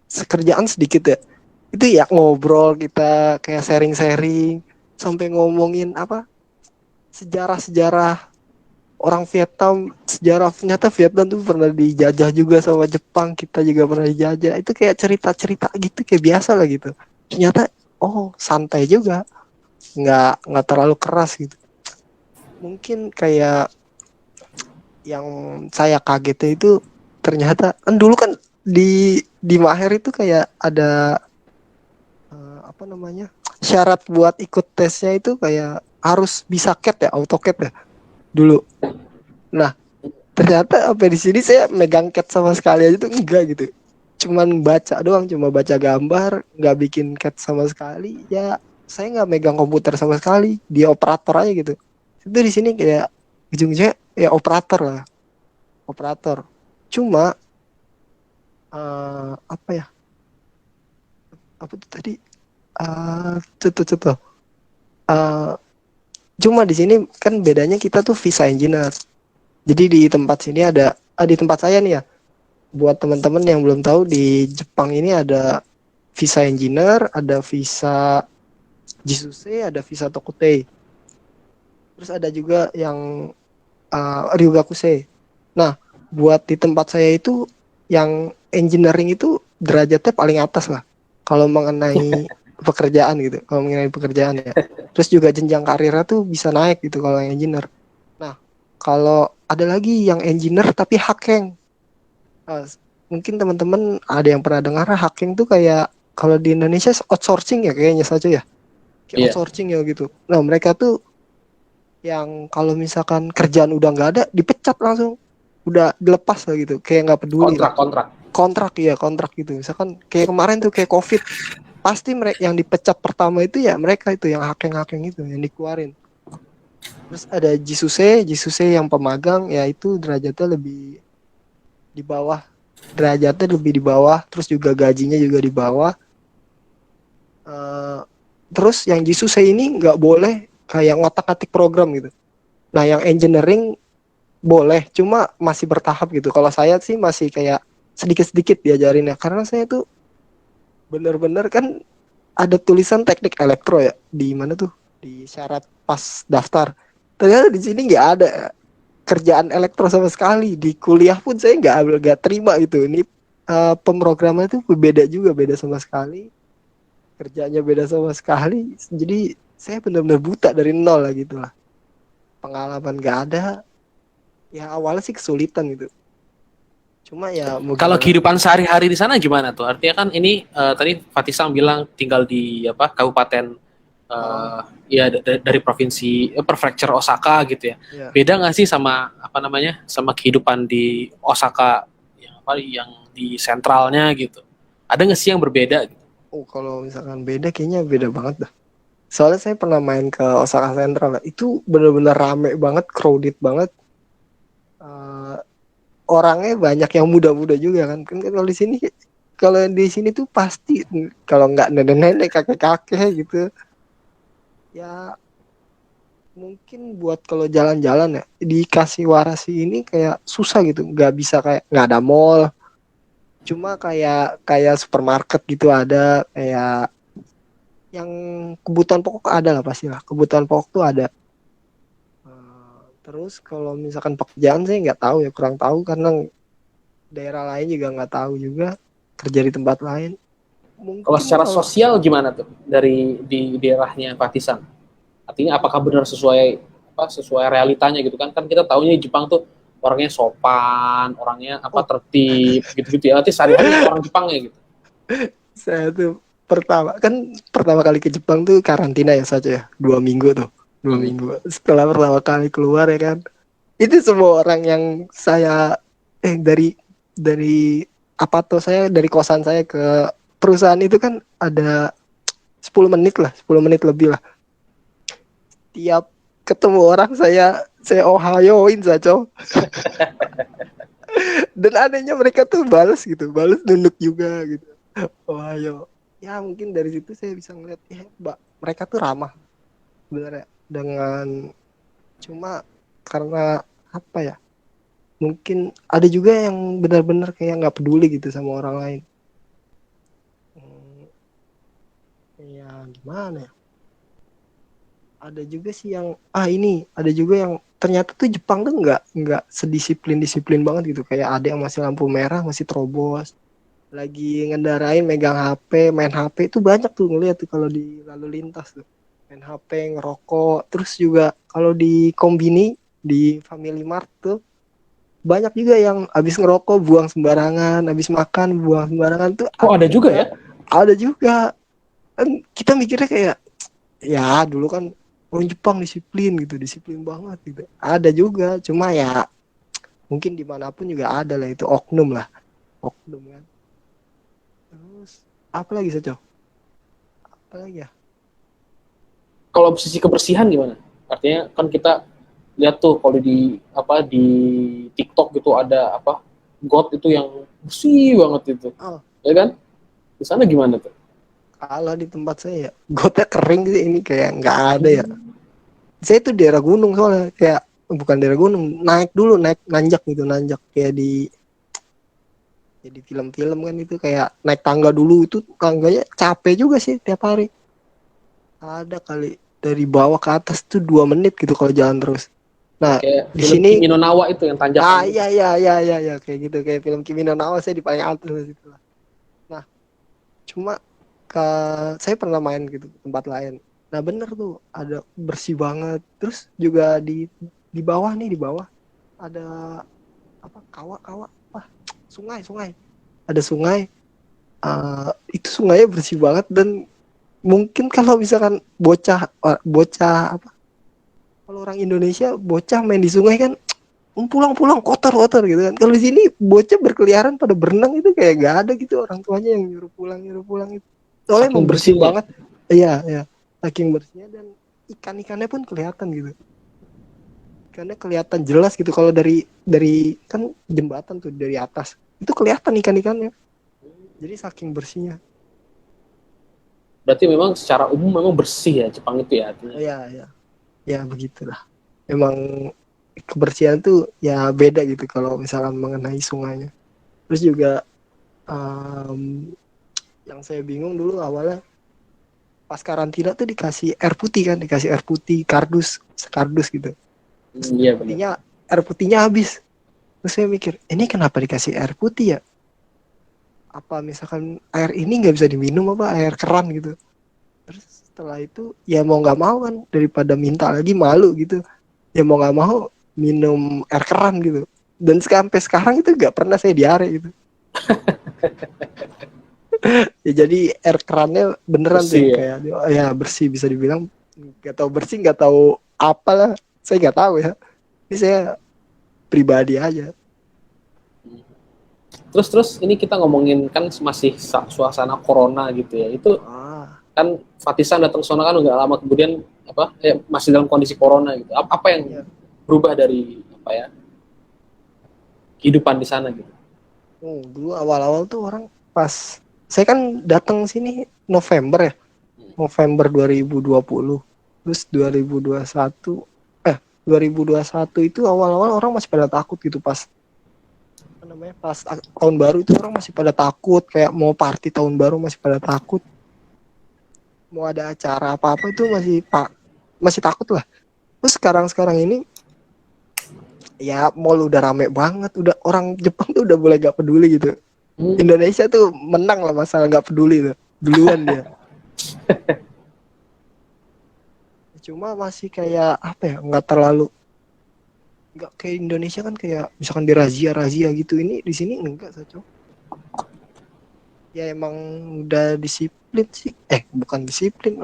Speaker 2: kerjaan sedikit ya, itu ya ngobrol kita kayak sharing-sharing, sampai ngomongin apa, sejarah-sejarah orang Vietnam, sejarah ternyata Vietnam tuh pernah dijajah juga sama Jepang, kita juga pernah dijajah, itu kayak cerita-cerita gitu, kayak biasa lah gitu. Ternyata oh santai juga, nggak terlalu keras gitu. Mungkin kayak yang saya kaget itu, ternyata kan dulu kan di Maher itu kayak ada apa namanya, syarat buat ikut tesnya itu kayak harus bisa CAT ya, AutoCAD ya dulu. Nah ternyata apa di sini saya megang CAT sama sekali aja tuh enggak gitu, cuman baca doang, cuma baca gambar, nggak bikin CAT sama sekali ya. saya nggak megang komputer sama sekali, dia operator aja gitu. Itu di sini kayak ujung-ujungnya ya operator lah, operator. Cuma apa ya, apa tuh tadi, contoh-contoh. Eh, Cuma di sini kan bedanya kita tuh visa engineer. Jadi di tempat sini ada, di tempat saya nih ya, buat teman-teman yang belum tahu, di Jepang ini ada visa engineer, ada visa Jisuse, ada visa Tokutei. Terus ada juga yang Ryugakuse. Nah, buat di tempat saya itu yang engineering itu derajatnya paling atas lah. Kalau mengenai pekerjaan gitu, kalau mengenai pekerjaan ya. Terus juga jenjang karirnya tuh bisa naik gitu kalau yang engineer. Nah, kalau ada lagi yang engineer tapi hacking. Nah, mungkin teman-teman ada yang pernah dengar hacking tuh kayak kalau di Indonesia outsourcing ya kayaknya saja ya. Kayak
Speaker 1: Iya,
Speaker 2: outsourcing ya gitu. Nah, mereka tuh yang kalau misalkan kerjaan udah nggak ada dipecat langsung, udah dilepas lah gitu, kayak nggak peduli lah.
Speaker 1: kontrak.
Speaker 2: Kontrak, ya kontrak gitu, misalkan kayak kemarin tuh kayak COVID, pasti mereka yang dipecat pertama itu ya mereka itu yang hacking itu yang dikeluarin. Terus ada Jisuse yang pemagang, ya itu derajatnya lebih di bawah, terus juga gajinya juga di bawah. Eh, Terus yang Jisuse ini nggak boleh kayak ngotak-atik program gitu. Nah yang engineering boleh, cuma masih bertahap gitu. Kalau saya sih masih kayak sedikit-sedikit diajarin ya, karena saya tuh bener-bener kan ada tulisan teknik elektro ya di mana tuh, di syarat pas daftar. Ternyata di sini nggak ada kerjaan elektro sama sekali. Di kuliah pun saya nggak terima gitu. Ini pemrograman itu beda juga, beda sama sekali. Kerjanya beda sama sekali. Jadi saya benar-benar buta dari nol lah gitu lah. Pengalaman nggak ada. Ya awalnya sih kesulitan gitu. Cuma ya mau
Speaker 1: Kalau
Speaker 2: gimana
Speaker 1: kehidupan
Speaker 2: lagi.
Speaker 1: sehari-hari di sana gimana tuh? Artinya kan ini tadi Fatisang bilang tinggal di apa kabupaten
Speaker 2: Oh,
Speaker 1: ya dari provinsi prefecture Osaka gitu ya.
Speaker 2: ya.
Speaker 1: Beda nggak sih sama apa namanya sama kehidupan di Osaka yang apa yang di sentralnya gitu? Ada nggak sih yang berbeda? Gitu?
Speaker 2: Oh, kalau misalkan beda kayaknya beda banget dah. Soalnya saya pernah main ke Osaka Central lah. Itu bener-bener rame banget, crowded banget. Eh, Orangnya banyak yang muda-muda juga kan. Kan kalau di sini, kalau di sini tuh pasti kalau nggak nenek-nenek, kakek-kakek gitu. Ya mungkin buat kalau jalan-jalan ya di Kashiwarashi ini kayak susah gitu. Nggak bisa, kayak nggak ada mall. Cuma kayak kayak supermarket gitu ada, kayak yang kebutuhan pokok ada lah, pasti lah kebutuhan pokok tuh ada. Terus kalau misalkan pekerjaan saya nggak tahu ya, kurang tahu karena daerah lain juga nggak tahu juga, kerja di tempat lain
Speaker 1: Kalau
Speaker 2: mungkin
Speaker 1: secara
Speaker 2: kalau.
Speaker 1: sosial gimana tuh dari di daerahnya Fatisang? Artinya apakah benar sesuai apa sesuai realitanya gitu kan? Kan kita tahunya di Jepang tuh orangnya sopan, orangnya apa
Speaker 2: Oh,
Speaker 1: tertib gitu-gitu ya. Nanti sehari-hari orang Jepangnya gitu.
Speaker 2: saya tuh pertama kali ke Jepang tuh karantina ya saja ya, 2 minggu tuh, dua
Speaker 1: Hmm.
Speaker 2: minggu setelah pertama kali keluar ya kan, itu semua orang yang saya dari apa tuh, saya dari kosan saya ke perusahaan itu kan ada 10 menit lah, 10 menit lebih lah. Tiap ketemu orang saya ohayoin saja. Dan anehnya mereka tuh balas gitu, balas nunduk juga gitu, ohayo. Ya mungkin dari situ saya bisa ngeliat ya mbak, mereka tuh ramah sebenarnya dengan, cuma karena apa ya, mungkin ada juga yang benar-benar kayak nggak peduli gitu sama orang lain. Hmm, ya gimana ya, ada juga sih yang ini ada juga yang ternyata tuh Jepang tuh nggak sedisiplin banget gitu, kayak ada yang masih lampu merah masih terobos, lagi ngendarain megang HP main HP itu banyak tuh ngeliat tuh kalau di lalu lintas tuh, main HP ngerokok. Terus juga kalau di kombini, di Family Mart tuh banyak juga yang habis ngerokok buang sembarangan, habis makan buang sembarangan tuh
Speaker 1: Oh
Speaker 2: ada
Speaker 1: ada juga
Speaker 2: juga.
Speaker 1: ya?
Speaker 2: Ada juga. Kan kita mikirnya kayak ya dulu kan orang Jepang disiplin gitu, disiplin banget gitu. Ada juga, cuma ya mungkin dimanapun juga ada lah, itu oknum lah, oknum kan. Terus apa lagi Seco? Apa lagi ya?
Speaker 1: kalau sisi kebersihan gimana? Artinya kan kita lihat tuh kalau di TikTok gitu ada apa got itu yang bersih banget itu,
Speaker 2: Oh,
Speaker 1: ya kan? Di sana gimana tuh?
Speaker 2: kalau di tempat saya ya gotnya kering sih, ini kayak nggak ada ya.
Speaker 1: Hmm,
Speaker 2: Saya itu daerah gunung soalnya, kayak bukan daerah gunung, naik dulu, naik nanjak gitu, nanjak kayak di jadi film-film kan, itu kayak naik tangga dulu, itu tangganya capek juga sih tiap hari. Ada kali dari bawah ke atas tuh 2 menit gitu kalau jalan terus.
Speaker 1: oh,
Speaker 2: Nah,
Speaker 1: kayak
Speaker 2: di
Speaker 1: film
Speaker 2: sini
Speaker 1: Kimi no Na wa itu yang tanjakan gitu.
Speaker 2: iya iya iya iya ya, kayak gitu, kayak film Kimi no Na wa, saya di paling atas gitu lah. Nah, cuma ke saya pernah main gitu ke tempat lain. Nah, bener tuh ada bersih banget. Terus juga di bawah nih, di bawah ada apa, kawah-kawah, apa, sungai-sungai. Ada sungai, itu sungainya bersih banget. Dan mungkin kalau misalkan bocah bocah apa, kalau orang Indonesia bocah main di sungai kan pulang-pulang kotor-kotor gitu kan. Kalau di sini bocah berkeliaran pada berenang, itu kayak gak ada gitu orang tuanya yang nyuruh pulang itu. Soalnya
Speaker 1: Saking
Speaker 2: emang bersih
Speaker 1: bersihnya.
Speaker 2: banget. Iya, iya. Saking bersihnya, dan ikan-ikannya pun kelihatan gitu. Ikannya kelihatan jelas gitu kalau dari kan jembatan tuh dari atas. Itu kelihatan ikan-ikannya. Jadi saking bersihnya.
Speaker 1: Berarti memang secara umum memang bersih ya Jepang itu ya artinya.
Speaker 2: Iya, iya. Ya begitulah. Emang kebersihan tuh ya beda gitu kalau misalkan mengenai sungainya. Terus juga um, yang saya bingung dulu awalnya pas karantina tuh dikasih air putih kan, dikasih air putih kardus, sekardus gitu. Terus
Speaker 1: Iya benar.
Speaker 2: air putihnya habis. Terus saya mikir, ini kenapa dikasih air putih ya? Apa misalkan air ini nggak bisa diminum, apa air keran gitu? Terus setelah itu ya mau nggak mau kan, daripada minta lagi malu gitu, ya mau nggak mau minum air keran gitu. Dan sampai sekarang itu nggak pernah saya diare gitu. Ya jadi air kerannya beneran tuh
Speaker 1: Bersih
Speaker 2: yang
Speaker 1: ya.
Speaker 2: kayak ya bersih, bisa dibilang. Nggak tahu bersih, nggak tahu apalah, saya nggak tahu ya. Ini saya pribadi aja.
Speaker 1: Terus ini kita ngomongin kan masih suasana corona gitu ya. Itu
Speaker 2: Ah,
Speaker 1: kan Fatisan datang ke sana kan udah lama kemudian apa masih dalam kondisi corona gitu. Apa yang
Speaker 2: ya.
Speaker 1: berubah dari apa ya kehidupan di sana gitu?
Speaker 2: Dulu awal-awal tuh orang pas saya kan datang sini November ya, November 2020. Terus 2021, 2021 itu awal-awal orang masih pada takut gitu, pas apa namanya, pas tahun baru itu orang masih pada takut, kayak mau party tahun baru masih pada takut, mau ada acara apa-apa itu masih takut lah. Terus sekarang ini ya mall udah rame banget, udah orang Jepang tuh udah mulai gak peduli gitu.
Speaker 1: Hmm,
Speaker 2: Indonesia tuh menang lah masalah gak peduli tuh, duluan dia. Cuma masih kayak apa ya, nggak terlalu, nggak kayak Indonesia kan, kayak misalkan di razia gitu. Ini di sini enggak saja. Ya emang udah disiplin sih, bukan disiplin,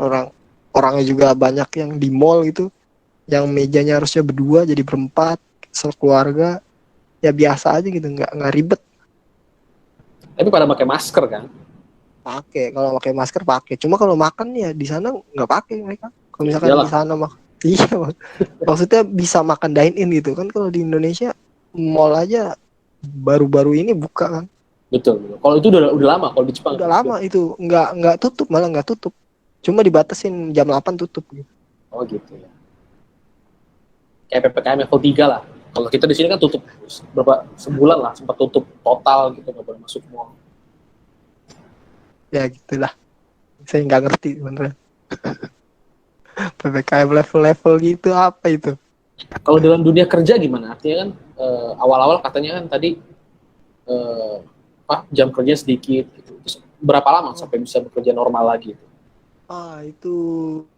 Speaker 2: orangnya juga banyak yang di mall gitu, yang mejanya harusnya berdua jadi berempat, sekeluarga. Ya biasa aja gitu, nggak ribet.
Speaker 1: tapi pada pakai masker kan?
Speaker 2: Pakai, kalau pakai masker pakai, cuma kalau makan ya di sana nggak pakai mereka. Kalau
Speaker 1: Ya
Speaker 2: misalkan di
Speaker 1: iyalah,
Speaker 2: sana mah iya, maksudnya bisa makan dine in gitu kan. Kalau di Indonesia mall aja baru-baru ini buka kan.
Speaker 1: betul, betul. Kalau itu udah lama kalau di Jepang
Speaker 2: Udah
Speaker 1: itu.
Speaker 2: lama itu nggak tutup, malah nggak tutup, cuma dibatasin jam 8 tutup gitu.
Speaker 1: Oh gitu ya. Kayak PPKM level 3 lah. Kalau kita di sini kan tutup berapa sebulan lah, sempat tutup total gitu, nggak boleh masuk mall.
Speaker 2: Ya gitulah, saya nggak ngerti beneran. PPKM level-level gitu apa itu.
Speaker 1: Kalau dalam dunia kerja gimana? Artinya kan awal-awal katanya kan tadi eh, jam kerja sedikit gitu. Terus berapa lama
Speaker 2: Oh,
Speaker 1: sampai bisa bekerja normal lagi?
Speaker 2: itu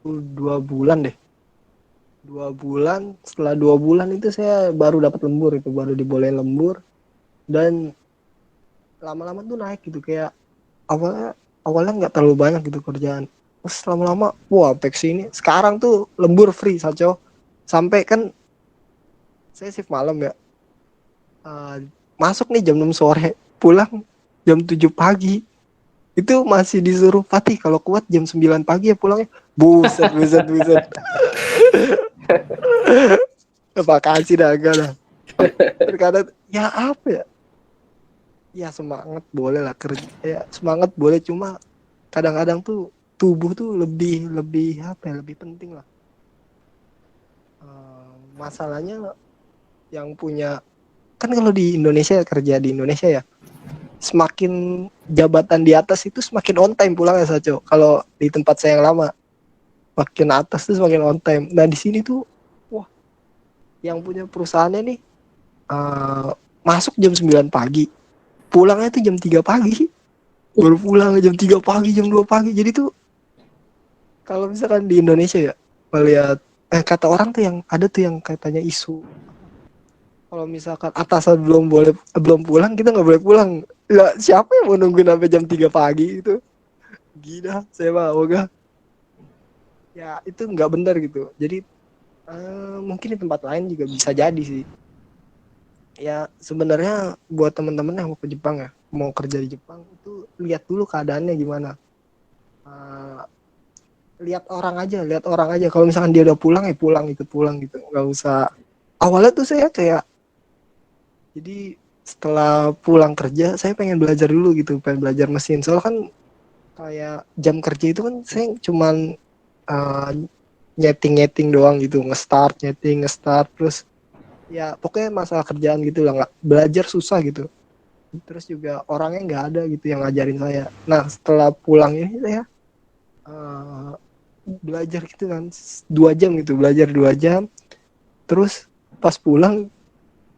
Speaker 2: 2 bulan deh, 2 bulan. Setelah 2 bulan itu saya baru dapat lembur, itu baru dibolehin lembur. Dan lama-lama tuh naik gitu, kayak awalnya awalnya nggak terlalu banyak gitu kerjaan. Terus lama-lama wah peksi ini sekarang tuh lembur free saco. Sampai kan saya shift malam ya. Eh, Masuk nih jam 6 sore, pulang jam 7 pagi. Itu masih disuruh Fatih kalau kuat jam 9 pagi ya pulangnya. Buset, buset, buset. Makasih dah, enggak lah. Terkadang ya apa ya? Ya semangat boleh lah kerja. Ya semangat boleh, cuma kadang-kadang tuh tubuh tuh lebih lebih apa ya? Lebih penting lah. Masalahnya yang punya, kan kalau di Indonesia, kerja di Indonesia ya, semakin jabatan di atas itu semakin on time pulangnya Saco. Kalau di tempat saya yang lama, makin atas tuh semakin on time. Nah di sini tuh, wah, yang punya perusahaannya nih uh, masuk jam 9 pagi, pulangnya tuh jam 3 pagi, baru pulang jam 3 pagi, jam 2 pagi. Jadi tuh kalau misalkan di Indonesia ya, melihat kata orang tuh yang ada tuh yang katanya isu, kalau misalkan atasan belum pulang, kita nggak boleh pulang. Ya siapa yang mau nungguin sampai jam 3 pagi itu? Gila, saya mah ogah. Ya itu nggak benar gitu. Jadi mungkin di tempat lain juga bisa jadi sih. Ya sebenarnya buat teman-teman yang mau ke Jepang ya, mau kerja di Jepang itu lihat dulu keadaannya gimana. Uh, lihat orang aja. Kalau misalkan dia udah pulang ya pulang, ikut pulang gitu. Nggak usah. Awalnya tuh saya kayak, jadi setelah pulang kerja saya pengen belajar dulu gitu, pengen belajar mesin. Soalnya kan kayak jam kerja itu kan saya cuman uh, nyeting doang gitu, nge-start terus ya pokoknya masalah kerjaan gitu lah, nggak belajar susah gitu. Terus juga orangnya nggak ada gitu yang ngajarin saya. Nah setelah pulang ini saya uh, belajar gitu kan 2 jam gitu, belajar 2 jam. Terus pas pulang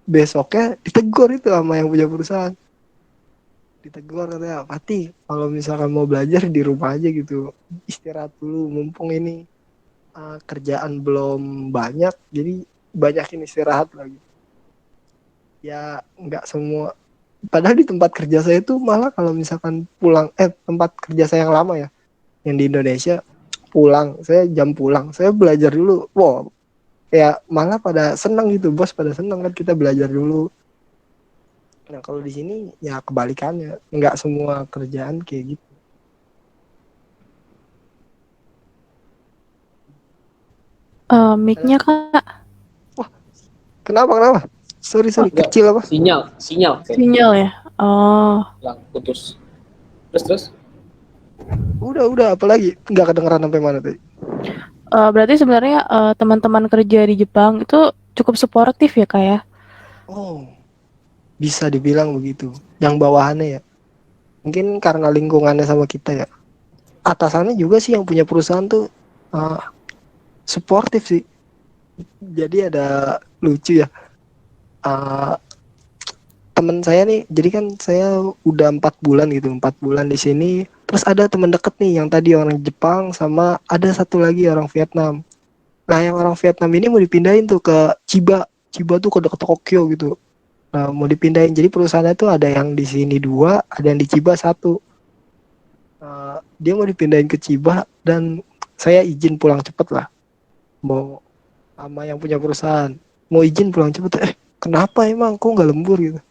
Speaker 2: besoknya ditegur itu sama yang punya perusahaan, ditegur katanya, Fatih kalau misalkan mau belajar di rumah aja gitu, istirahat dulu mumpung ini kerjaan belum banyak, jadi banyakin istirahat lagi. Ya nggak semua, padahal di tempat kerja saya itu malah kalau misalkan pulang, tempat kerja saya yang lama ya, yang di Indonesia, pulang saya jam pulang saya belajar dulu. Wow, ya malah pada senang gitu, bos pada senang kan kita belajar dulu. Nah kalau di sini ya kebalikannya, nggak semua kerjaan kayak gitu.
Speaker 3: Mic-nya Kak,
Speaker 2: Wah, kenapa? Sorry,
Speaker 1: Enggak,
Speaker 2: kecil apa?
Speaker 1: sinyal kayak
Speaker 3: sinyal ya? Oh,
Speaker 1: hilang, putus. Terus.
Speaker 2: Udah, apalagi nggak kedengeran sampai mana tadi?
Speaker 3: berarti sebenarnya teman-teman kerja di Jepang itu cukup suportif ya Kak ya?
Speaker 2: Oh, bisa dibilang begitu. Yang bawahannya ya, mungkin karena lingkungannya sama kita ya. Atasannya juga sih yang punya perusahaan tuh uh, suportif sih. Jadi ada lucu ya. Uh, Temen saya nih, jadi kan saya udah 4 bulan gitu, 4 bulan di sini. Terus ada teman deket nih yang tadi orang Jepang, sama ada satu lagi orang Vietnam. Nah yang orang Vietnam ini mau dipindahin tuh ke Chiba. Chiba tuh ke deket Tokyo gitu. Nah, mau dipindahin. Jadi perusahaannya tuh ada yang di sini 2, ada yang di Chiba 1. Dia mau dipindahin ke Chiba dan saya izin pulang cepet lah. Mau sama yang punya perusahaan. Mau izin pulang cepet. Kenapa emang? Kok nggak lembur gitu?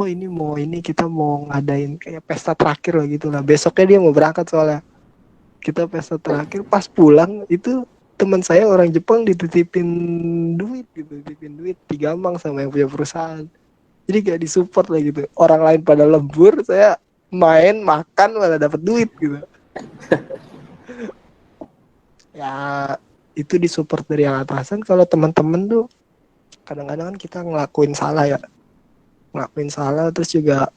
Speaker 2: Oh ini kita mau ngadain kayak pesta terakhir lah gitu lah. Besoknya dia mau berangkat soalnya. Kita pesta terakhir, pas pulang itu teman saya orang Jepang dititipin duit gitu, dititipin duit digambang sama yang punya perusahaan. Jadi gak disupport lah gitu. Orang lain pada lembur, saya main makan malah dapat duit gitu. Ya itu disupport dari yang atasan. Kalau teman-teman tuh kadang-kadang kan kita ngelakuin salah ya, terus juga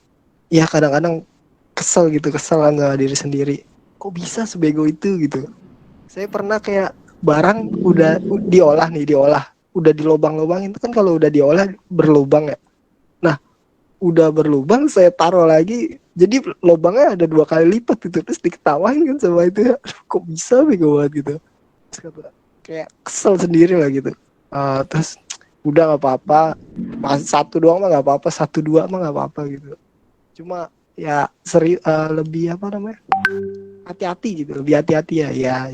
Speaker 2: ya kadang-kadang kesel kan sama diri sendiri. Kok bisa sebego itu gitu. Saya pernah kayak barang udah diolah, udah dilobang-lobangin. Itu kan kalau udah diolah berlubang ya. Nah, udah berlubang saya taruh lagi, jadi lubangnya ada 2 kali lipat gitu. Terus diketawain kan sama itu ya. Kok bisa bego banget gitu. Terus kata, kayak kesel sendiri lah gitu. Terus udah nggak apa-apa. Satu doang mah nggak apa-apa, 1 2 mah nggak apa-apa gitu. Cuma ya lebih apa namanya? Hati-hati gitu, lebih hati-hati ya.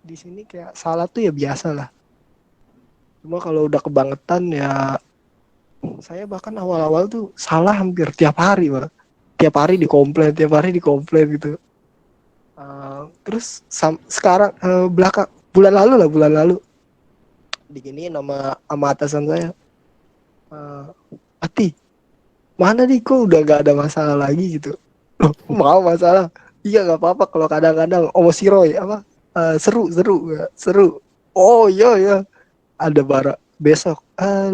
Speaker 2: Di sini kayak salah tuh ya biasa lah. Cuma kalau udah kebangetan ya, saya bahkan awal-awal tuh salah hampir tiap hari, Pak. Tiap hari dikomplain gitu. Terus sekarang belakang bulan lalu diginiin sama atasan saya, eh, Ati mana nih kok udah gak ada masalah lagi gitu. Loh, mau masalah? Iya nggak apa-apa kalau kadang-kadang si Roy apa seru seru ya, seru. Oh iya ya, ada barang besok,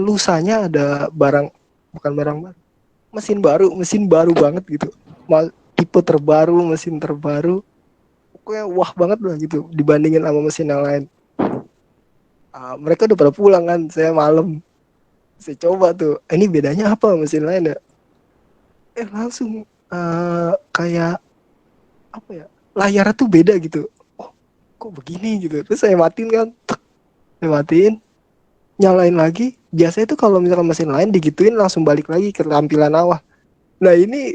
Speaker 2: lusanya ada barang, bukan barang baru, mesin baru banget gitu. Tipe terbaru, mesin terbaru, pokoknya wah banget lah gitu dibandingin sama mesin yang lain. Mereka udah pada pulang kan, saya malam, saya coba tuh, ini bedanya apa mesin lain ya, langsung kayak apa ya, layarnya tuh beda gitu. Oh kok begini gitu, terus saya matiin kan, saya matiin, nyalain lagi. Biasanya tuh kalau misalkan mesin lain digituin langsung balik lagi ke tampilan awal. Nah ini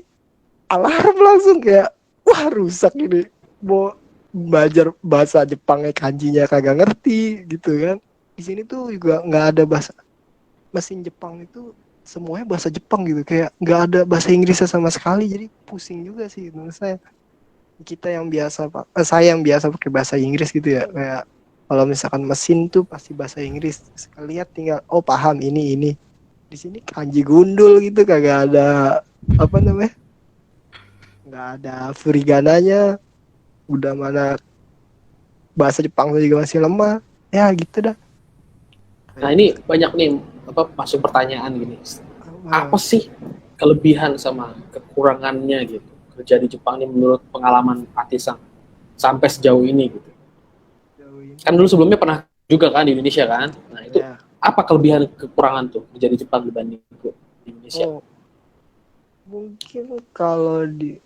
Speaker 2: alarm langsung kayak, wah rusak ini, mau belajar bahasa Jepangnya kanjinya kagak ngerti gitu kan. Di sini tuh juga nggak ada bahasa, mesin Jepang itu semuanya bahasa Jepang gitu, kayak nggak ada bahasa Inggrisnya sama sekali, jadi pusing juga sih menurut saya. Kita yang biasa saya yang biasa pakai bahasa Inggris gitu ya, kayak kalau misalkan mesin tuh pasti bahasa Inggris, lihat tinggal oh paham ini. Di sini kanji gundul gitu, kagak ada apa namanya, nggak ada furigananya, udah mana bahasa Jepang juga masih lemah ya gitu dah.
Speaker 1: Nah ini banyak nih masuk pertanyaan gini. Apa
Speaker 2: Ah,
Speaker 1: sih kelebihan sama kekurangannya gitu kerja di Jepang ini menurut pengalaman Atisan sampai sejauh ini gitu?
Speaker 2: jauh ini.
Speaker 1: Kan dulu sebelumnya pernah juga kan di Indonesia kan? Nah itu
Speaker 2: Ya.
Speaker 1: apa kelebihan kekurangan tuh kerja di Jepang dibanding di Indonesia?
Speaker 2: Oh, mungkin kalau di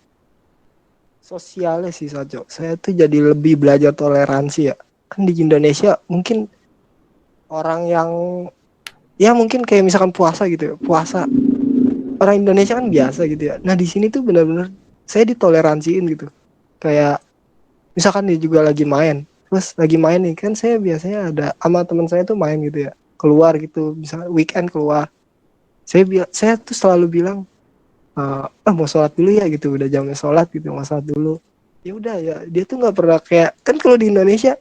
Speaker 2: sosialnya sih Sajo, saya tuh jadi lebih belajar toleransi ya. Kan di Indonesia mungkin orang yang ya mungkin kayak misalkan puasa gitu ya, puasa orang Indonesia kan biasa gitu ya. Nah di sini tuh benar-benar saya ditoleransiin gitu. Kayak misalkan dia juga lagi main, terus lagi main nih kan, saya biasanya ada sama teman saya tuh main gitu ya, keluar gitu, misalnya weekend keluar. Saya tuh selalu bilang, mau sholat dulu ya gitu, udah jamnya sholat gitu, mau sholat dulu. Ya udah ya, dia tuh nggak pernah kayak kan kalau di Indonesia,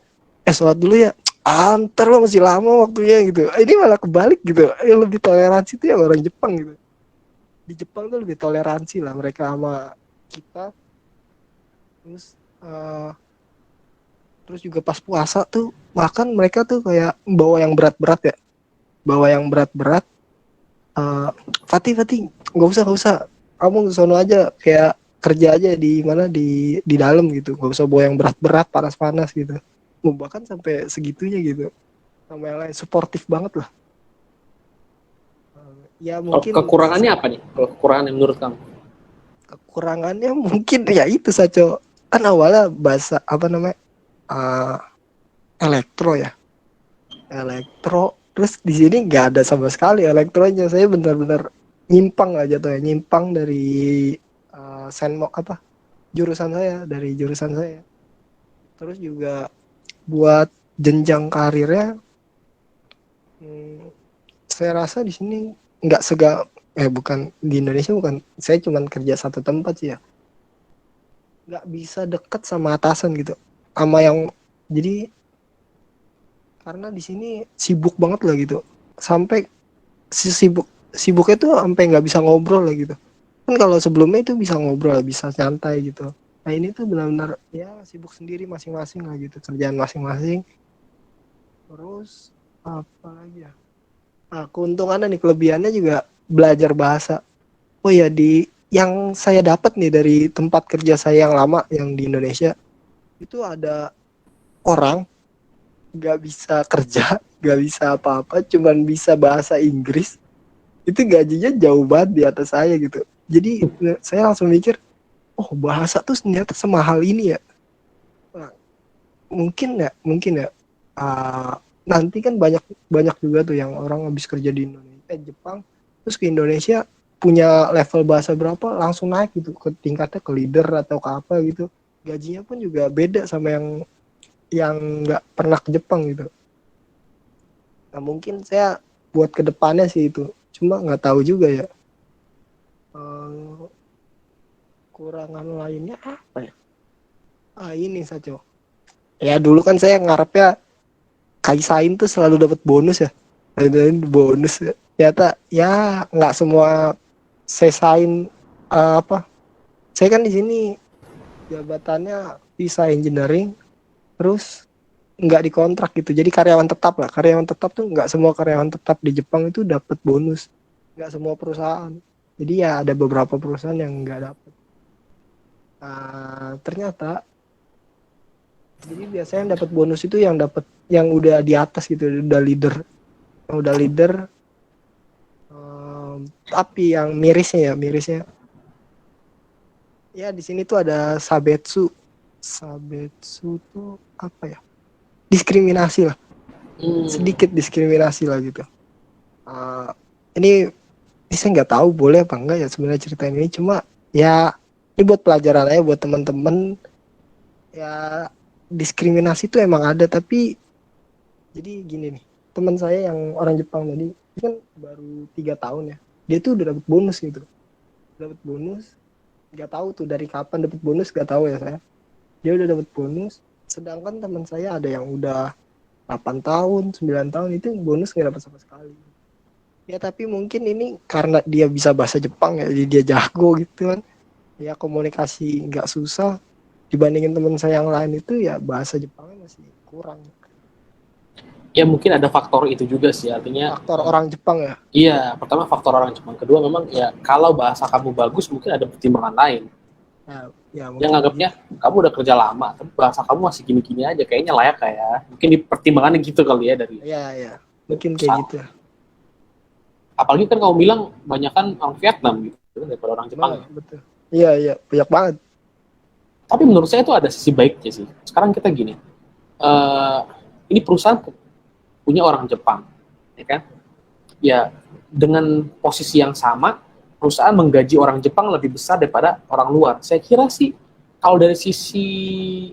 Speaker 2: sholat dulu ya, antar lo masih lama waktunya gitu. Ini malah kebalik gitu, yang lebih toleransi tuh ya orang Jepang gitu. Di Jepang tuh lebih toleransi lah mereka sama kita. Terus terus juga pas puasa tuh makan mereka tuh kayak bawa yang berat-berat ya, bawa yang berat-berat. uh, Fatih nggak usah kamu sono aja, kayak kerja aja di mana, di dalam gitu, nggak usah bawa yang berat-berat panas-panas gitu. Bahkan sampai segitunya gitu, sama yang lain suportif banget lah. Ya
Speaker 1: Kalau
Speaker 2: mungkin
Speaker 1: kekurangannya apa nih? Kalau kekurangan yang menurut kamu?
Speaker 2: kekurangannya mungkin ya itu saja, kan awalnya bahasa apa namanya, uh, elektro ya, elektro, terus di sini nggak ada sama sekali elektronya. Saya benar-benar nyimpang aja tuh ya, nyimpang dari senmok apa, jurusan saya, dari jurusan saya. Terus juga buat jenjang karirnya, hmm, saya rasa di sini nggak bukan di Indonesia, bukan, saya cuman kerja satu tempat sih ya, nggak bisa deket sama atasan gitu, sama yang, jadi karena di sini sibuk banget lah gitu, sampai sibuknya tuh sampai nggak bisa ngobrol lah gitu. Kan kalau sebelumnya itu bisa ngobrol, bisa santai gitu. Nah ini tuh benar-benar ya sibuk sendiri masing-masing lah gitu, kerjaan masing-masing. Terus apa lagi ya, keuntungannya nih, kelebihannya juga belajar bahasa. Oh ya, di yang saya dapat nih dari tempat kerja saya yang lama yang di Indonesia, itu ada orang nggak bisa kerja, nggak bisa apa-apa, cuman bisa bahasa Inggris, itu gajinya jauh banget di atas saya gitu. Jadi saya langsung mikir, oh bahasa tuh ternyata semahal ini ya. Nah, mungkin ya, uh, nanti kan banyak banyak juga tuh yang orang habis kerja di Indonesia, Jepang, terus ke Indonesia, punya level bahasa berapa langsung naik gitu ke tingkatnya, ke leader atau ke apa gitu. Gajinya pun juga beda sama yang nggak pernah ke Jepang gitu. Nah mungkin saya buat kedepannya sih itu, cuma nggak tahu juga ya. Kurangan lainnya apa ya? Ini Saco. Ya dulu kan saya ngarepnya Kaisain tuh selalu dapat bonus ya. Dan bonus ya. Ternyata ya nggak semua Sesain apa? Saya kan di sini jabatannya visa engineering, terus nggak dikontrak gitu. Jadi karyawan tetap lah. Karyawan tetap tuh nggak semua karyawan tetap di Jepang itu dapat bonus. Nggak semua perusahaan. Jadi ya ada beberapa perusahaan yang nggak dapat. Ternyata jadi biasanya yang dapat bonus itu yang udah di atas gitu, udah leader. Yang udah leader, tapi yang mirisnya ya di sini tuh ada sabetsu. Sabetsu tuh apa ya? Diskriminasi lah. Sedikit diskriminasi lah gitu. Ini saya nggak tahu boleh apa enggak ya sebenarnya ceritain ini, cuma ya ini buat pelajaran aja buat teman-teman. Ya diskriminasi itu emang ada, tapi jadi gini nih, teman saya yang orang Jepang tadi itu kan baru 3 tahun ya, dia tuh udah dapet bonus gitu, dapet bonus, nggak tahu tuh dari kapan dapet bonus, nggak tahu ya saya, dia udah dapet bonus, sedangkan teman saya ada yang udah 8 tahun 9 tahun itu bonus nggak dapat sama sekali. Ya tapi mungkin ini karena dia bisa bahasa Jepang ya, jadi dia jago gitu kan, ya komunikasi nggak susah dibandingin teman saya yang lain itu ya bahasa Jepangnya masih kurang.
Speaker 1: Ya mungkin ada faktor itu juga sih, artinya
Speaker 2: Faktor orang Jepang ya.
Speaker 1: iya, pertama faktor orang Jepang, kedua memang ya kalau bahasa kamu bagus mungkin ada pertimbangan lain.
Speaker 2: Ya
Speaker 1: Yang anggapnya kamu udah kerja lama tapi bahasa kamu masih gini-gini aja, kayaknya layak kayak mungkin di pertimbangannya gitu kali ya dari.
Speaker 2: Ya mungkin kayak gitu.
Speaker 1: Apalagi kan kamu bilang banyak kan orang Vietnam gitu daripada orang Jepang.
Speaker 2: Betul. Iya banyak banget.
Speaker 1: Tapi menurut saya itu ada sisi baiknya sih. Sekarang kita gini, ini perusahaan punya orang Jepang, ya kan? Ya dengan posisi yang sama, perusahaan menggaji orang Jepang lebih besar daripada orang luar. Saya kira sih kalau dari sisi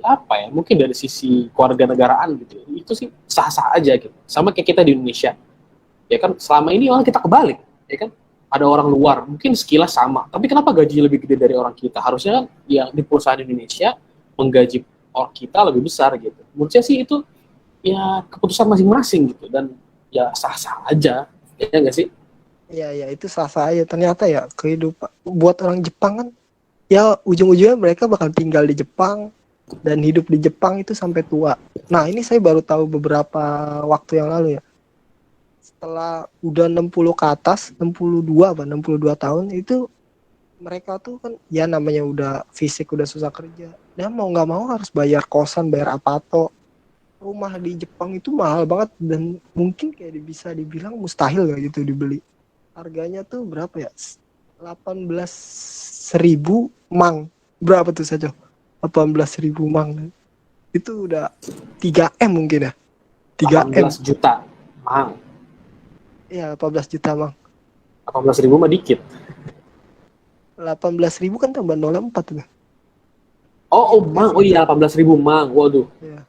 Speaker 1: apa ya, mungkin dari sisi kewarganegaraan gitu, itu sih sah-sah aja gitu. Sama kayak kita di Indonesia, ya kan? Selama ini malah kita kebalik, ya kan? Ada orang luar, mungkin sekilas sama, tapi kenapa gaji lebih gede dari orang kita? Harusnya kan ya di perusahaan Indonesia menggaji orang kita lebih besar gitu. Menurut saya sih itu ya keputusan masing-masing gitu, dan ya sah-sah aja, ya nggak sih?
Speaker 2: Iya itu sah-sah aja. Ternyata ya kehidupan buat orang Jepang kan, ya ujung-ujungnya mereka bakal tinggal di Jepang dan hidup di Jepang itu sampai tua. Nah ini saya baru tahu beberapa waktu yang lalu ya. Setelah udah 60 ke atas, 62 tahun itu mereka tuh kan ya namanya udah fisik udah susah kerja. Dan mau nggak mau harus bayar kosan, bayar apato. Rumah di Jepang itu mahal banget dan mungkin kayak bisa dibilang mustahil gak gitu dibeli. Harganya tuh berapa ya? 18.000 mang. Berapa tuh saja? 18.000 mang. Itu udah 3M mungkin ya. 3M.
Speaker 1: 18 juta, mang.
Speaker 2: Iya 18 juta mang.
Speaker 1: 18.000 mah dikit.
Speaker 2: 18.000 kan tambah 04 tuh.
Speaker 1: Oh mang, oh iya 18.000 mang, waduh.
Speaker 2: Ya.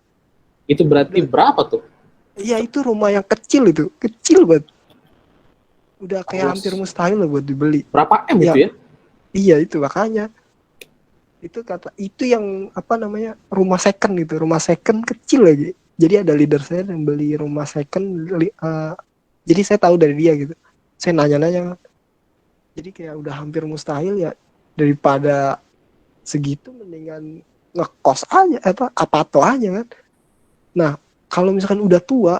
Speaker 1: Itu berarti berapa tuh?
Speaker 2: Iya itu rumah yang kecil itu, kecil banget. Udah kayak hampir mustahil lah buat dibeli.
Speaker 1: Berapa M ya, itu ya?
Speaker 2: Iya itu makanya. Itu yang apa namanya rumah second gitu, rumah second kecil lagi. Jadi ada leader saya yang beli rumah second. Jadi saya tahu dari dia gitu. Saya nanya-nanya. Jadi kayak udah hampir mustahil ya, daripada segitu mendingan ngekos aja apato aja kan. Nah kalau misalkan udah tua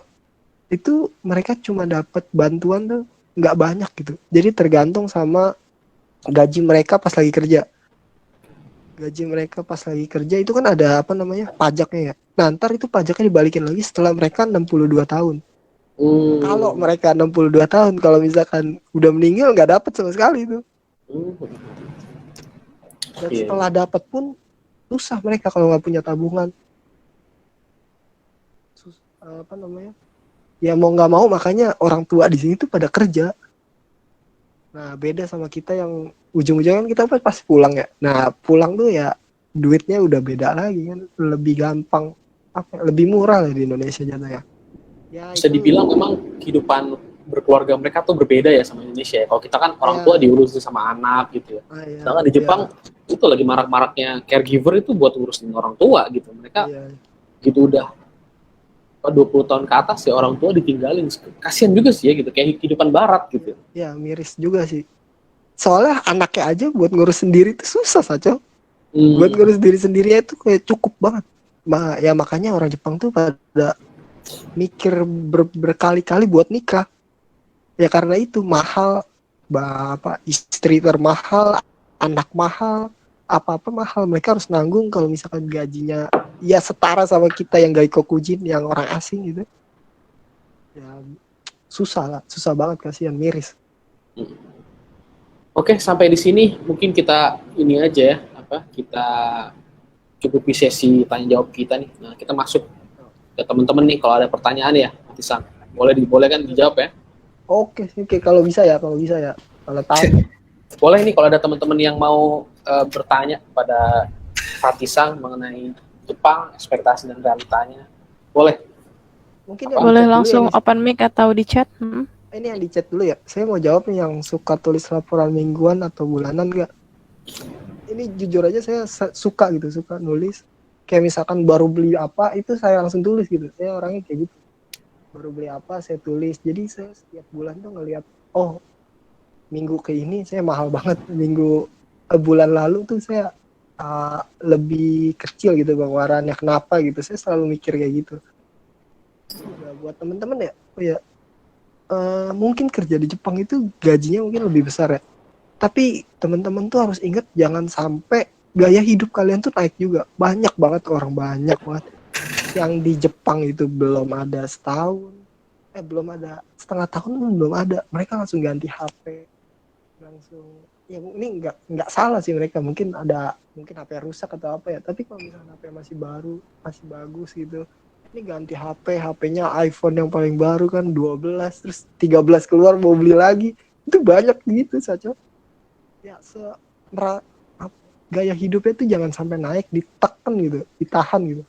Speaker 2: itu mereka cuma dapat bantuan tuh nggak banyak gitu. Jadi tergantung sama gaji mereka pas lagi kerja. Gaji mereka pas lagi kerja itu kan ada apa namanya pajaknya ya. Nah ntar itu pajaknya dibalikin lagi setelah mereka 62 tahun. Kalau mereka 62 tahun, kalau misalkan udah meninggal nggak dapat sama sekali itu. Dan setelah dapat pun susah mereka kalau nggak punya tabungan. Apa namanya? Ya mau nggak mau makanya orang tua di sini tuh pada kerja. Nah beda sama kita yang ujung-ujungnya kita pasti pulang ya. Nah pulang tuh ya duitnya udah beda lagi kan, lebih gampang, lebih murah lah di Indonesia jatuhnya.
Speaker 1: Ya, bisa dibilang memang kehidupan berkeluarga mereka tuh berbeda ya sama Indonesia ya. Kalau kita kan orang tua diurusin sama anak gitu ya. Sedangkan di Jepang itu lagi marak-maraknya caregiver itu buat ngurusin orang tua gitu. Mereka
Speaker 2: Iya,
Speaker 1: gitu udah 20 tahun ke atas ya orang tua ditinggalin. Kasian juga sih ya gitu, kayak kehidupan barat gitu.
Speaker 2: ya miris juga sih. Soalnya anaknya aja buat ngurus sendiri itu susah saja. Buat ngurus diri sendiri itu kayak cukup banget. Ya makanya orang Jepang tuh pada mikir berkali-kali buat nikah. Ya karena itu mahal, bapak istri termahal, anak mahal, apa-apa mahal. Mereka harus nanggung kalau misalkan gajinya ya setara sama kita yang gaikokujin, yang orang asing gitu. Ya susah lah, susah banget, kasihan, miris.
Speaker 1: Oke, sampai di sini mungkin kita ini aja ya, kita cukupi sesi tanya jawab kita nih. Nah, kita masuk ke teman-teman nih kalau ada pertanyaan ya, nanti Sang. Boleh kan dijawab ya?
Speaker 2: Oke, kalau bisa ya, kalau tahu.
Speaker 1: Boleh nih kalau ada teman-teman yang mau bertanya kepada Fatisang mengenai Jepang, ekspektasi dan realitanya. Boleh.
Speaker 2: Mungkin yang
Speaker 3: Boleh
Speaker 2: di chat
Speaker 3: langsung
Speaker 2: dulu ya,
Speaker 3: open mic atau di chat.
Speaker 2: ini yang di chat dulu ya. Saya mau jawab nih, yang suka tulis laporan mingguan atau bulanan nggak? Ini jujur aja saya suka nulis. Kayak misalkan baru beli apa itu saya langsung tulis gitu. Saya orangnya kayak gitu. Baru beli apa saya tulis. Jadi saya setiap bulan tuh ngelihat, oh minggu ke ini saya mahal banget. Bulan lalu tuh saya lebih kecil gitu pengeluarannya. Kenapa gitu? Saya selalu mikir kayak gitu. Nah, buat temen-temen ya, oh ya, mungkin kerja di Jepang itu gajinya mungkin lebih besar ya. Tapi teman-teman tuh harus ingat jangan sampai gaya hidup kalian tuh naik juga. Banyak banget yang di Jepang itu belum ada setahun, belum ada setengah tahun pun belum ada. Mereka langsung ganti HP, langsung. Ya ini nggak salah sih mereka. Mungkin HP rusak atau apa ya. Tapi kalau misalnya HP masih baru, masih bagus gitu, ini ganti HP-nya iPhone yang paling baru kan 12, terus 13 keluar mau beli lagi. Itu banyak gitu saja. Ya gaya hidupnya tuh jangan sampai naik, ditekan gitu, ditahan gitu.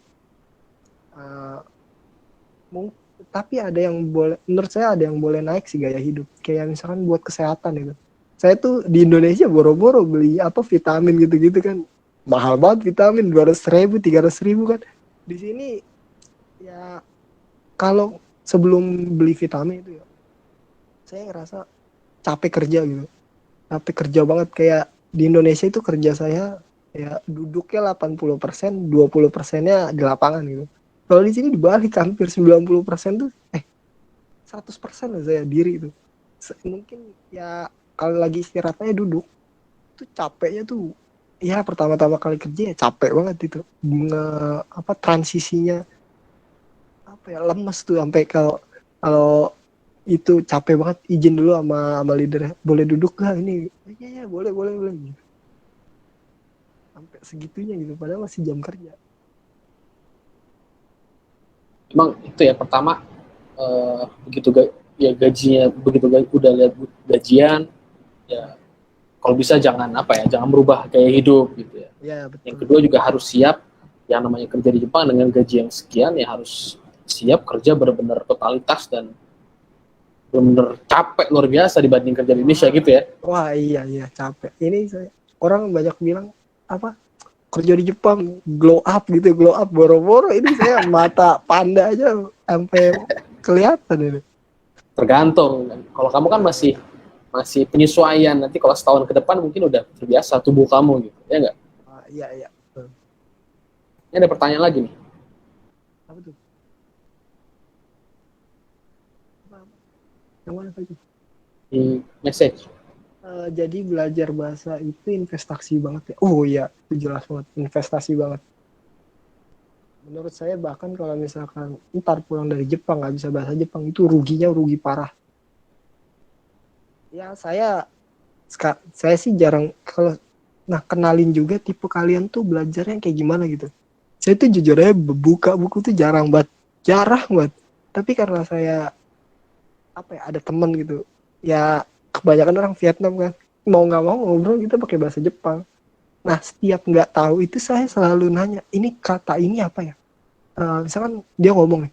Speaker 2: Tapi ada yang boleh, menurut saya ada yang boleh naik sih gaya hidup. Kayak misalkan buat kesehatan gitu. Saya tuh di Indonesia boro-boro beli vitamin gitu-gitu kan. Mahal banget vitamin, 200.000, 300.000 kan. Di sini ya kalau sebelum beli vitamin itu ya, saya ngerasa capek kerja gitu. Capek kerja banget, kayak di Indonesia itu kerja saya ya duduknya 80%, 20%-nya di lapangan gitu. Kalau di sini dibalik, hampir 90% tuh 100% lah saya diri itu. Mungkin ya kalau lagi istirahatnya duduk, tuh capeknya tuh ya pertama-tama kali kerja ya capek banget itu. Transisinya lemes tuh, sampai kalau itu capek banget, izin dulu sama leader, boleh duduk gak ini? Ya boleh gitu. Sampai segitunya gitu, padahal masih jam kerja.
Speaker 1: Emang itu ya pertama begitu gajinya, begitu udah lihat gajian ya, kalau bisa jangan berubah gaya hidup gitu ya.
Speaker 2: Ya betul.
Speaker 1: Yang kedua juga harus siap, yang namanya kerja di Jepang dengan gaji yang sekian ya harus siap kerja benar-benar totalitas dan benar-benar capek luar biasa dibanding kerja di Indonesia gitu ya.
Speaker 2: Wah iya capek. Ini orang banyak bilang kerja di Jepang glow up boro-boro ini saya mata panda aja sampai kelihatan ini.
Speaker 1: Tergantung kan. Kalau kamu kan masih penyesuaian, nanti kalau setahun ke depan mungkin udah terbiasa tubuh kamu gitu, ya nggak?
Speaker 2: Iya.
Speaker 1: Ini ada pertanyaan lagi nih.
Speaker 2: Apa tuh? Yang mana lagi?
Speaker 1: Di message.
Speaker 2: Jadi belajar bahasa itu investasi banget ya. Oh iya, itu jelas banget, investasi banget. Menurut saya bahkan kalau misalkan ntar pulang dari Jepang nggak bisa bahasa Jepang, itu rugi parah. Ya saya sih jarang kenalin juga tipe kalian tuh belajarnya kayak gimana gitu. Saya tuh jujur aja buka buku tuh jarang banget. Tapi karena saya ada teman gitu. Ya kebanyakan orang Vietnam kan. Mau nggak mau ngobrol kita pakai bahasa Jepang. Nah setiap nggak tahu itu saya selalu nanya, ini kata ini apa ya? Misalkan dia ngomong nih,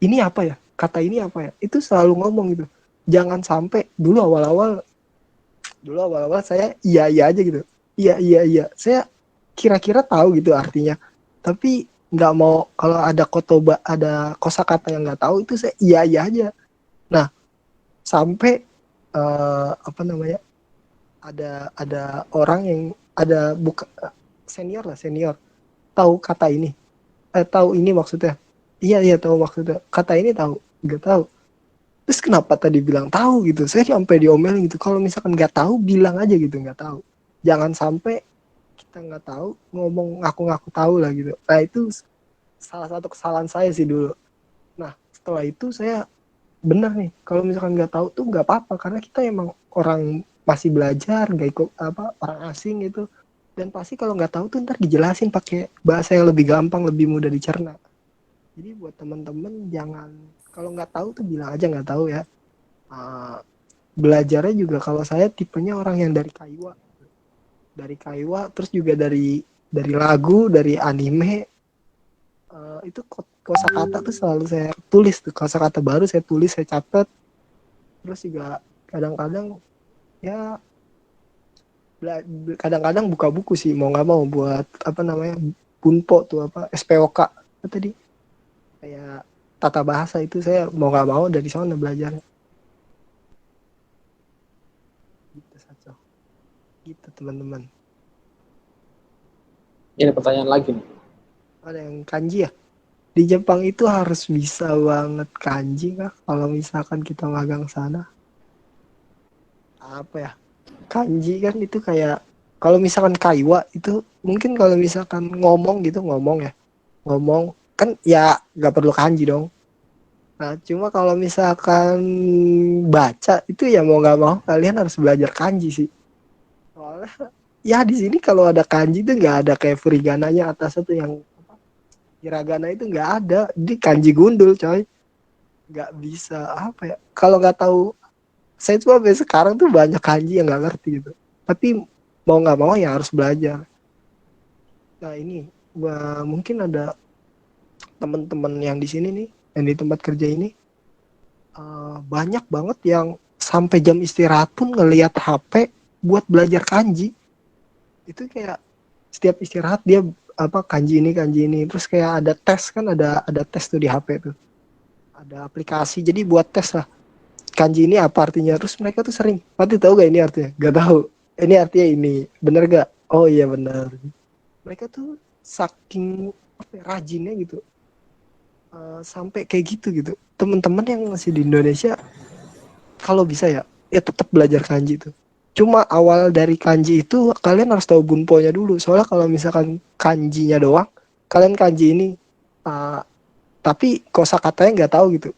Speaker 2: ini apa ya? Kata ini apa ya? Itu selalu ngomong gitu. Jangan sampai dulu awal-awal saya iya aja gitu. iya. Saya kira-kira tahu gitu artinya. Tapi nggak mau kalau ada kotoba, ada kosakata yang nggak tahu itu saya iya aja. Nah, sampai apa namanya? Ada orang yang ada buka senior tahu kata ini. Tahu ini maksudnya. Iya tahu maksudnya. Kata ini tahu, nggak tahu. Terus kenapa tadi bilang tahu gitu? Saya sampai diomelin gitu. Kalau misalkan nggak tahu, bilang aja gitu nggak tahu. Jangan sampai kita nggak tahu ngomong ngaku-ngaku tahu lah gitu. Nah itu salah satu kesalahan saya sih dulu. Nah setelah itu saya benar nih. Kalau misalkan nggak tahu tuh nggak apa-apa karena kita emang orang masih belajar, nggak ikut apa orang asing gitu. Dan pasti kalau nggak tahu tuh ntar dijelasin pakai bahasa yang lebih gampang, lebih mudah dicerna. Jadi buat teman-teman jangan kalau nggak tahu tuh bilang aja nggak tahu ya. Belajarnya juga kalau saya tipenya orang yang dari kaiwa terus juga dari lagu dari anime itu kosakata tuh selalu saya tulis tuh kosakata baru saya tulis saya catat terus juga kadang-kadang ya kadang-kadang buka buku sih mau nggak mau buat apa namanya bunpo tuh apa SPOK apa tadi kayak tata bahasa itu saya mau nggak mau dari sana belajar gitu saja gitu teman-teman.
Speaker 1: Ini pertanyaan lagi nih.
Speaker 2: Ada yang kanji ya di Jepang itu harus bisa banget kanji kah kalau misalkan kita magang sana apa ya kanji kan itu kayak kalau misalkan kaiwa itu mungkin kalau misalkan ngomong kan ya nggak perlu kanji dong. Nah cuma kalau misalkan baca itu ya mau nggak mau kalian harus belajar kanji sih. Soalnya ya di sini kalau ada kanji itu nggak ada kayak furigananya atas itu yang hiragana itu nggak ada di kanji gundul coy nggak bisa apa ya kalau nggak tahu saya tuh sampai sekarang tuh banyak kanji yang nggak ngerti gitu tapi mau nggak mau ya harus belajar. Nah ini mungkin ada teman-teman yang di sini nih yang di tempat kerja ini banyak banget yang sampai jam istirahat pun ngelihat HP buat belajar kanji itu kayak setiap istirahat dia apa kanji ini terus kayak ada tes kan ada tes tuh di HP tuh ada aplikasi jadi buat tes lah kanji ini apa artinya terus mereka tuh sering nanti tahu gak ini artinya gak tahu ini artinya ini bener gak oh iya bener mereka tuh saking rajinnya gitu sampai kayak gitu teman-teman yang masih di Indonesia kalau bisa ya tetap belajar kanji tuh cuma awal dari kanji itu kalian harus tahu bunponya dulu soalnya kalau misalkan kanjinya doang kalian kanji ini tapi kosakatanya nggak tahu gitu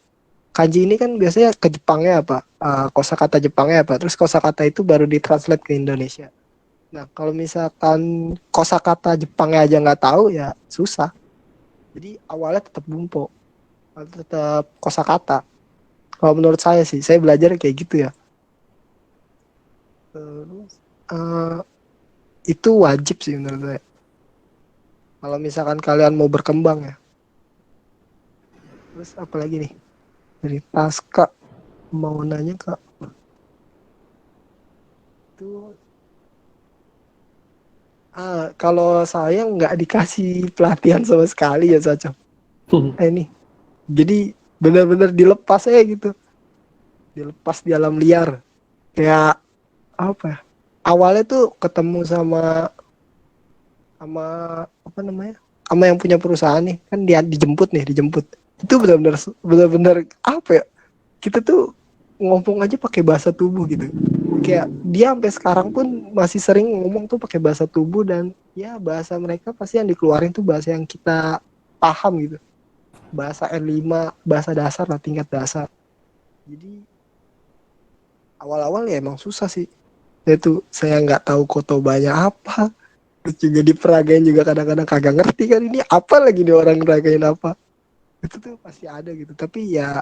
Speaker 2: kanji ini kan biasanya ke Jepangnya apa kosakata Jepangnya apa terus kosakata itu baru ditranslate ke Indonesia. Nah kalau misalkan kosakata Jepangnya aja nggak tahu ya susah jadi awalnya tetap bunpo tetap kosakata kalau menurut saya sih saya belajar kayak gitu ya. Terus itu wajib sih menurut saya. Kalau misalkan kalian mau berkembang ya. Terus apa lagi nih? Dari Pasca mau nanya Kak. Itu kalau saya nggak dikasih pelatihan sama sekali ya Saco. Ini. Jadi benar-benar dilepas aja gitu. Dilepas di alam liar. Kayak apa ya? Awalnya tuh ketemu sama apa namanya? Sama yang punya perusahaan nih, kan dia dijemput. Itu benar-benar apa ya? Kita tuh ngomong aja pakai bahasa tubuh gitu. Kayak dia sampai sekarang pun masih sering ngomong tuh pakai bahasa tubuh dan ya bahasa mereka pasti yang dikeluarin tuh bahasa yang kita paham gitu. Bahasa R5, bahasa dasar lah, tingkat dasar. Jadi awal-awal ya emang susah sih. Itu saya nggak tahu kotobanya apa. Terus juga diperagain juga kadang-kadang kagak ngerti kan ini apa lagi nih orang ngeragain apa. Itu tuh pasti ada gitu. Tapi ya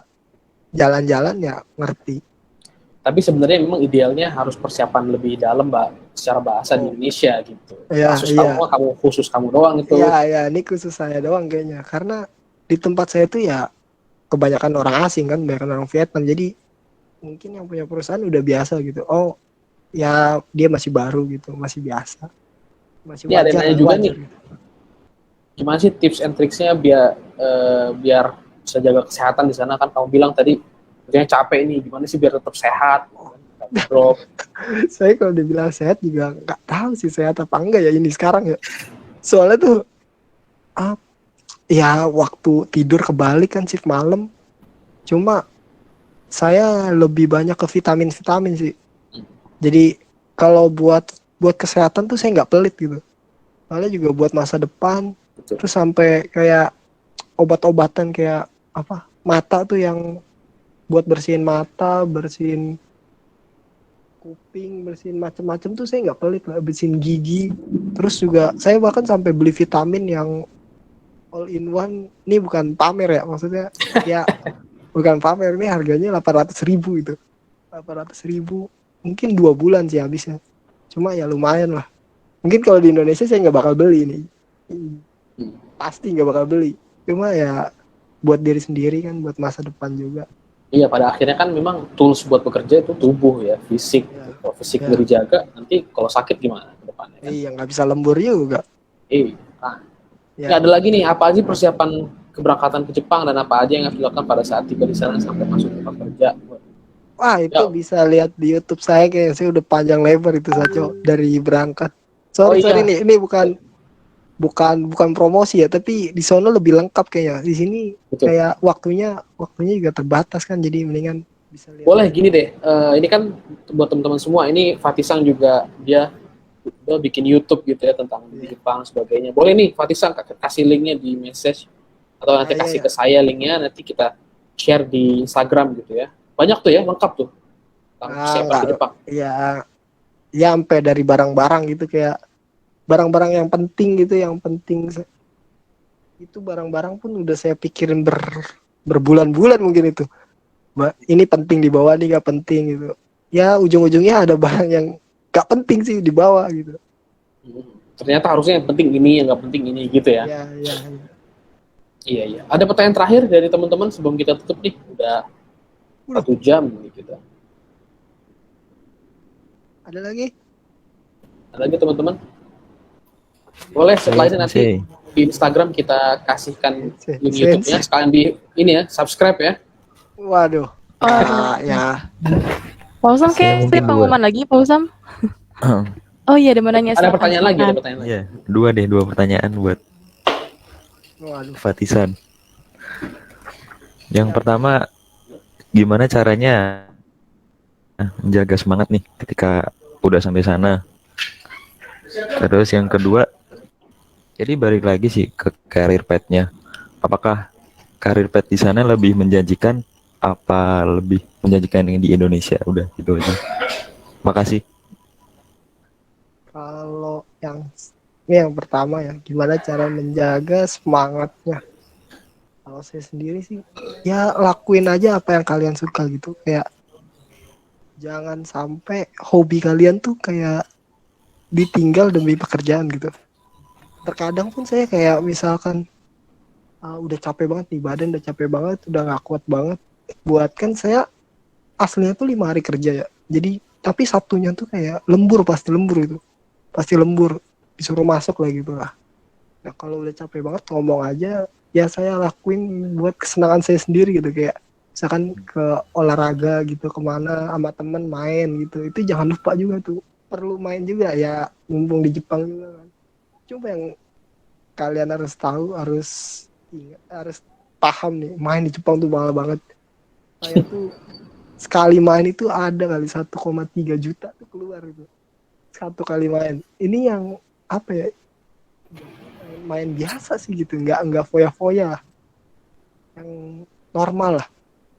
Speaker 2: jalan-jalan ya ngerti.
Speaker 1: Tapi sebenarnya memang idealnya harus persiapan lebih dalam, Mbak, secara bahasa di Indonesia gitu.
Speaker 2: Ya,
Speaker 1: Khusus kamu doang itu.
Speaker 2: Ya, ini khusus saya doang kayaknya. Karena di tempat saya tuh ya kebanyakan orang asing kan, kebanyakan orang Vietnam. Jadi mungkin yang punya perusahaan udah biasa gitu. Oh, ya dia masih baru gitu, masih biasa. masih
Speaker 1: Ini ada yang
Speaker 2: wajar
Speaker 1: nanya
Speaker 2: lah,
Speaker 1: juga
Speaker 2: wajar
Speaker 1: nih,
Speaker 2: gitu.
Speaker 1: gimana sih tips and tricksnya biar bisa jaga kesehatan di sana? Kan kamu bilang tadi kerjanya capek nih, gimana sih biar tetap sehat gitu kan? Nggak drop.
Speaker 2: Saya kalau dibilang sehat juga nggak tahu sih sehat apa enggak ya ini sekarang ya. Soalnya tuh ah, ya waktu tidur kebalik kan shift malam. Cuma saya lebih banyak ke vitamin-vitamin sih. Jadi kalau buat kesehatan tuh saya nggak pelit gitu. Soalnya juga buat masa depan.
Speaker 1: Betul.
Speaker 2: Terus sampai kayak obat-obatan kayak apa mata tuh yang buat bersihin mata, bersihin kuping, bersihin macam-macam tuh saya nggak pelit lah, bersihin gigi. Terus juga saya bahkan sampai beli vitamin yang all in one. Ini bukan pamer ya, maksudnya ya bukan pamer, ini harganya 800.000 itu. 800.000 mungkin 2 bulan sih habisnya. Cuma ya lumayan lah. Mungkin kalau di Indonesia saya nggak bakal beli ini. Pasti nggak bakal beli. Cuma ya buat diri sendiri kan, buat masa depan juga.
Speaker 1: Iya, pada akhirnya kan memang tools buat bekerja itu tubuh ya, fisik.
Speaker 2: Ya,
Speaker 1: Kalau fisik
Speaker 2: ya.
Speaker 1: nggak dijaga, nanti kalau sakit gimana ke depannya kan?
Speaker 2: Iya nggak bisa lembur juga.
Speaker 1: Nah,
Speaker 2: Ya.
Speaker 1: nggak ada lagi nih, apa aja persiapan keberangkatan ke Jepang dan apa aja yang harus dilakukan pada saat tiba di sana sampai masuk tempat kerja?
Speaker 2: Wah itu
Speaker 1: Ya.
Speaker 2: bisa lihat di YouTube saya, kayak saya udah panjang lebar itu saja dari berangkat.
Speaker 1: Oh
Speaker 2: Sorry
Speaker 1: iya,
Speaker 2: nih, ini bukan promosi ya, tapi di sono lebih lengkap kayaknya. Di sini
Speaker 1: betul.
Speaker 2: kayak waktunya juga terbatas kan, jadi mendingan bisa lihat.
Speaker 1: Boleh gini deh, ini kan buat teman-teman semua, ini Fatisang juga dia bikin YouTube gitu ya tentang di Jepang dan sebagainya. Boleh nih Fatisang kasih linknya di message atau nanti kasih ke saya linknya, nanti kita share di Instagram gitu ya. Banyak tuh ya, lengkap tuh tentang persiapan ke Jepang.
Speaker 2: Ya sampai dari barang-barang gitu, kayak barang-barang yang penting gitu, itu barang-barang pun udah saya pikirin berbulan-bulan mungkin itu. Ini penting dibawa, nih gak penting gitu. Ya ujung-ujungnya ada barang yang gak penting sih dibawa gitu.
Speaker 1: Ternyata harusnya yang penting ini, yang gak penting ini gitu ya.
Speaker 2: Iya.
Speaker 1: Iya. Ada pertanyaan terakhir dari teman-teman sebelum kita tutup nih, udah 1 jam gitu.
Speaker 2: Ada lagi?
Speaker 1: Ada lagi teman-teman? Boleh setelah ini nanti di Instagram kita kasihkan link YouTube-nya, sekalian di ini ya, subscribe ya.
Speaker 2: Waduh. Ya.
Speaker 3: Pak Usam kayak pengumuman lagi, Pak Usam. Oh iya, ada nanya.
Speaker 1: Ada pertanyaan lagi,
Speaker 4: Iya, dua pertanyaan buat Fatisan. Yang pertama, gimana caranya menjaga semangat nih ketika udah sampai sana? Terus yang kedua, jadi balik lagi sih ke karir path-nya. Apakah karir path di sana lebih menjanjikan apa lebih menjanjikan yang di Indonesia? Udah gitu aja. Makasih.
Speaker 2: Kalau yang pertama ya, gimana cara menjaga semangatnya? Kalau saya sendiri sih, ya lakuin aja apa yang kalian suka gitu. Kayak jangan sampai hobi kalian tuh kayak ditinggal demi pekerjaan gitu. Terkadang pun saya kayak misalkan udah capek banget nih, badan udah capek banget, udah gak kuat banget. Buat kan saya aslinya tuh 5 hari kerja ya. Jadi tapi Sabtunya tuh kayak pasti lembur, disuruh masuk lah gitu lah. Nah kalau udah capek banget ngomong aja, ya saya lakuin buat kesenangan saya sendiri gitu, kayak misalkan ke olahraga gitu, kemana sama temen main gitu. Itu jangan lupa juga tuh, perlu main juga ya, mumpung di Jepang juga kan. Coba yang kalian harus tahu, harus paham nih, main di Jepang tuh mahal banget. Saya tuh sekali main itu ada kali 1,3 juta tuh keluar itu. 1 kali main. Ini yang apa ya? Main biasa sih gitu, nggak foya-foya. Yang normal lah.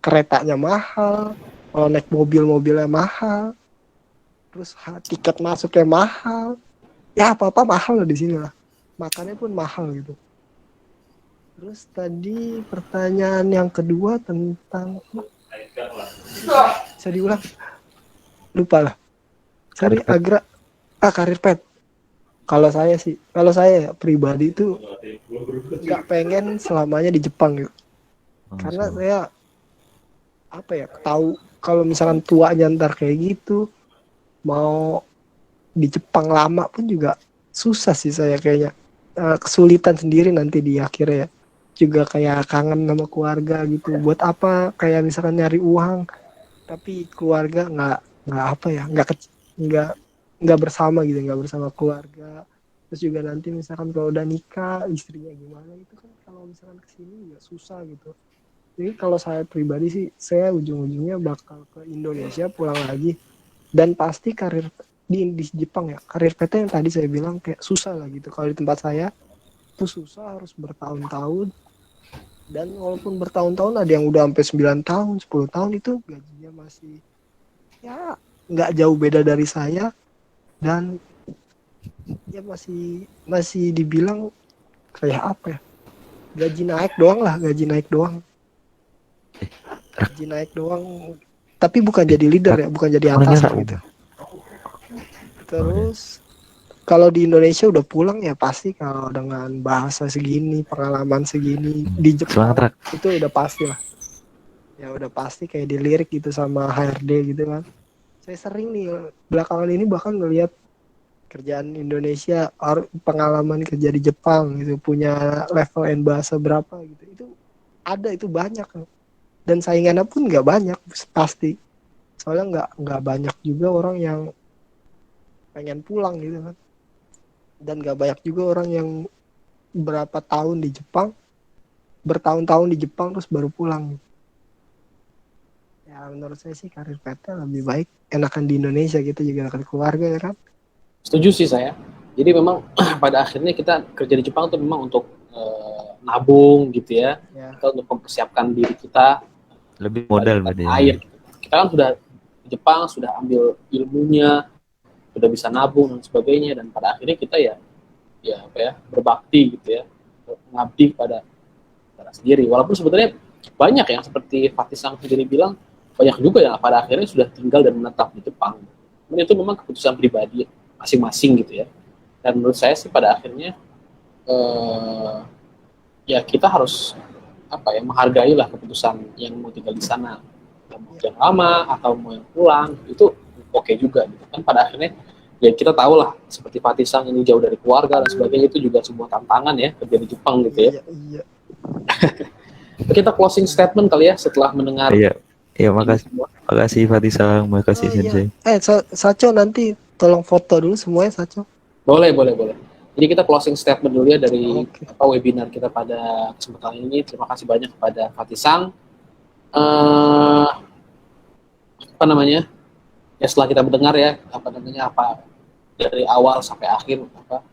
Speaker 2: Keretanya mahal, kalau naik mobilnya mahal. Terus tiket masuknya mahal. Ya apa-apa mahal lah di sini lah. Makannya pun mahal gitu. Terus tadi pertanyaan yang kedua tentang bisa diulang? Lupa lah. Sorry, karir path. Kalau saya pribadi itu nggak pengen selamanya di Jepang gitu. Karena saya tahu kalau misalkan tuanya ntar kayak gitu, mau di Jepang lama pun juga susah sih saya kayaknya. Kesulitan sendiri nanti di akhirnya ya. Juga kayak kangen sama keluarga gitu. Buat apa kayak misalkan nyari uang tapi keluarga nggak apa ya, nggak nggak bersama gitu, nggak bersama keluarga. Terus juga nanti misalkan kalau udah nikah istrinya gimana itu kan, kalau misalkan kesini juga susah gitu. Jadi kalau saya pribadi sih, saya ujung-ujungnya bakal ke Indonesia pulang lagi. Dan pasti karir di Jepang ya, karir PT yang tadi saya bilang kayak susah lah gitu. Kalau di tempat saya itu susah, harus bertahun-tahun. Dan walaupun bertahun-tahun ada yang udah sampai 9 tahun, 10 tahun, itu gajinya masih ya nggak jauh beda dari saya. Dan ya masih masih dibilang kayak apa ya, gaji naik doang lah, gaji naik doang, gaji naik doang, tapi bukan jadi leader ya, bukan jadi
Speaker 4: Orangnya
Speaker 2: atasan
Speaker 4: Rak.
Speaker 2: gitu. Terus kalau di Indonesia udah pulang ya pasti kalau dengan bahasa segini, pengalaman segini di Jepang
Speaker 4: Semangat, Rak.
Speaker 2: itu udah pasti lah. Ya udah pasti kayak dilirik gitu sama HRD gitu kan. Saya sering nih belakangan ini bahkan ngelihat kerjaan Indonesia, pengalaman kerja di Jepang gitu, punya level N bahasa berapa gitu. Itu ada, itu banyak. Dan saingannya pun nggak banyak pasti. Soalnya nggak banyak juga orang yang pengen pulang gitu kan. Dan nggak banyak juga orang yang berapa tahun di Jepang, bertahun-tahun di Jepang terus baru pulang. Ya menurut saya sih karir PT lebih baik, enakan di Indonesia gitu, juga enakan keluarga ya kan.
Speaker 1: Setuju sih saya. Jadi memang pada akhirnya kita kerja di Jepang itu memang untuk nabung gitu ya.
Speaker 2: Ya.
Speaker 1: Kita untuk mempersiapkan diri kita
Speaker 4: Lebih modal
Speaker 1: bagi
Speaker 4: berarti.
Speaker 1: air. Kita kan sudah di Jepang, sudah ambil ilmunya, sudah bisa nabung dan sebagainya, dan pada akhirnya kita ya apa ya, berbakti gitu ya, mengabdi pada sendiri. Walaupun sebenarnya banyak yang seperti Fatih Sang sendiri bilang, banyak juga yang pada akhirnya sudah tinggal dan menetap di Jepang. Dan itu memang keputusan pribadi masing-masing gitu ya. Dan menurut saya sih pada akhirnya ya kita harus apa ya, menghargai lah keputusan yang mau tinggal di sana, mau yang lama atau mau yang pulang, itu oke juga gitu kan. Pada akhirnya ya kita tahu lah, seperti Fatih Sang ini jauh dari keluarga dan sebagainya, itu juga sebuah tantangan ya kerja di Jepang gitu ya.
Speaker 2: Iya.
Speaker 1: Kita closing statement kali ya setelah mendengar.
Speaker 4: Iya, makasih Fatih Sang, makasih Sensei.
Speaker 2: Sacho nanti tolong foto dulu semuanya, Sacho.
Speaker 1: Boleh. Jadi kita closing statement dulu ya dari webinar kita pada kesempatan ini. Terima kasih banyak kepada Fatih Sang. Apa namanya? Ya setelah kita mendengar ya apa dari awal sampai akhir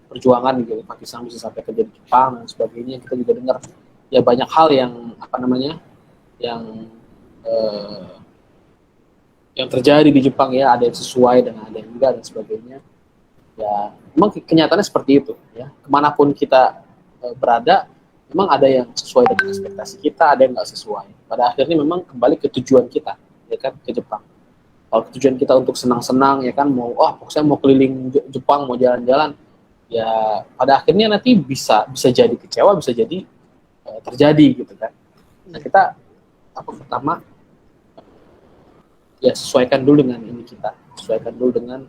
Speaker 1: perjuangan gitu, Fatih Sang bisa sampai kerja di Jepang dan sebagainya. Kita juga dengar ya banyak hal yang yang terjadi di Jepang ya, ada yang sesuai dan ada yang enggak dan sebagainya. Ya, memang kenyataannya seperti itu ya. Kemanapun kita berada, memang ada yang sesuai dengan ekspektasi kita, ada yang nggak sesuai. Pada akhirnya memang kembali ke tujuan kita, ya kan, ke Jepang. Kalau tujuan kita untuk senang-senang, ya kan, pokoknya mau keliling Jepang, mau jalan-jalan, ya pada akhirnya nanti bisa jadi kecewa, bisa jadi terjadi gitu kan. Nah kita pertama ya sesuaikan dulu dengan ini kita, sesuaikan dulu dengan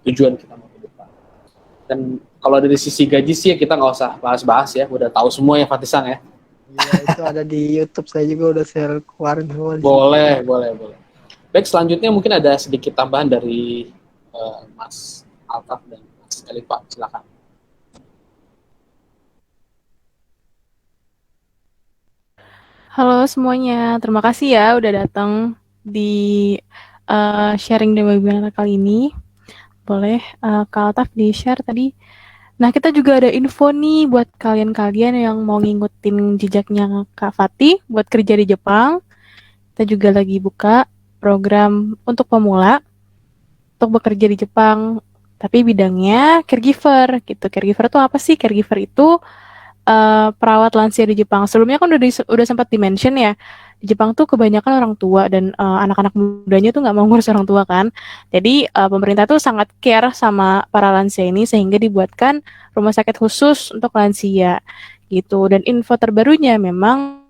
Speaker 1: tujuan kita mau ke depan. Dan kalau dari sisi gaji sih ya kita nggak usah bahas-bahas ya, udah tahu semua ya Fatih Sang ya.
Speaker 2: Iya, itu ada di YouTube, saya juga udah share keluarin semua.
Speaker 1: Boleh. Baik, selanjutnya mungkin ada sedikit tambahan dari Mas Altaf dan Mas Elifa, silakan.
Speaker 3: Halo semuanya, terima kasih ya udah datang di sharing di webinar kali ini. Boleh Kak Altaf di-share tadi. Nah, kita juga ada info nih buat kalian-kalian yang mau ngikutin jejaknya Kak Fatih buat kerja di Jepang. Kita juga lagi buka program untuk pemula untuk bekerja di Jepang, tapi bidangnya caregiver gitu. Caregiver itu apa sih? Caregiver itu perawat lansia di Jepang. Sebelumnya kan udah sempat di-mention ya, di Jepang tuh kebanyakan orang tua dan anak-anak mudanya tuh nggak mau ngurus orang tua kan. Jadi pemerintah tuh sangat care sama para lansia ini sehingga dibuatkan rumah sakit khusus untuk lansia gitu. Dan info terbarunya memang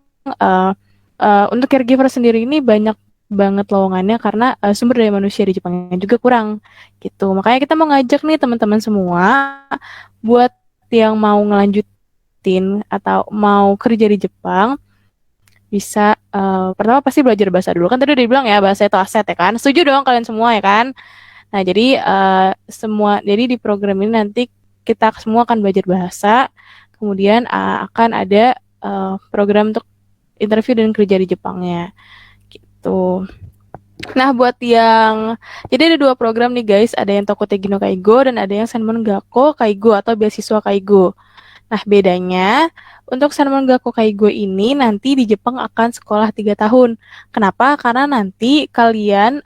Speaker 3: untuk caregiver sendiri ini banyak banget lowongannya karena sumber daya manusia di Jepangnya juga kurang gitu. Makanya kita mau ngajak nih teman-teman semua buat yang mau ngelanjutin atau mau kerja di Jepang bisa pertama pasti belajar bahasa dulu kan tadi udah dibilang ya bahasa itu aset ya kan. Setuju dong kalian semua ya kan? Nah, jadi jadi di program ini nanti kita semua akan belajar bahasa. Kemudian akan ada program untuk interview dan kerja di Jepangnya gitu. Nah, buat yang jadi ada 2 program nih guys, ada yang Tokutegi no Kaigo dan ada yang Senmon Gakko Kaigo atau beasiswa Kaigo. Nah, bedanya untuk Senmon Gakko Kaigo ini nanti di Jepang akan sekolah 3 tahun. Kenapa? Karena nanti kalian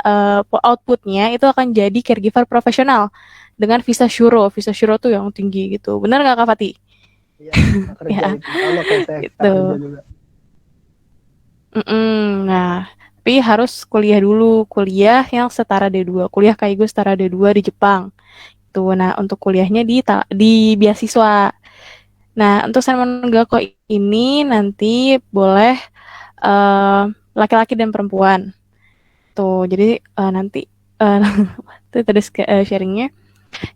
Speaker 3: outputnya itu akan jadi caregiver profesional dengan visa shuro. Visa shuro tuh yang tinggi gitu. Benar nggak Kak Fati?
Speaker 2: Iya, kerja
Speaker 3: Ya,
Speaker 2: itu sama kayak saya
Speaker 3: gitu.
Speaker 2: kerja juga.
Speaker 3: Nah, tapi harus kuliah dulu, kuliah yang setara D2, kuliah Kaigo setara D2 di Jepang. Tuh, nah untuk kuliahnya di beasiswa. Nah, untuk Senmon Gakko ini nanti boleh laki-laki dan perempuan. Tuh, jadi nanti itu tadi sharingnya.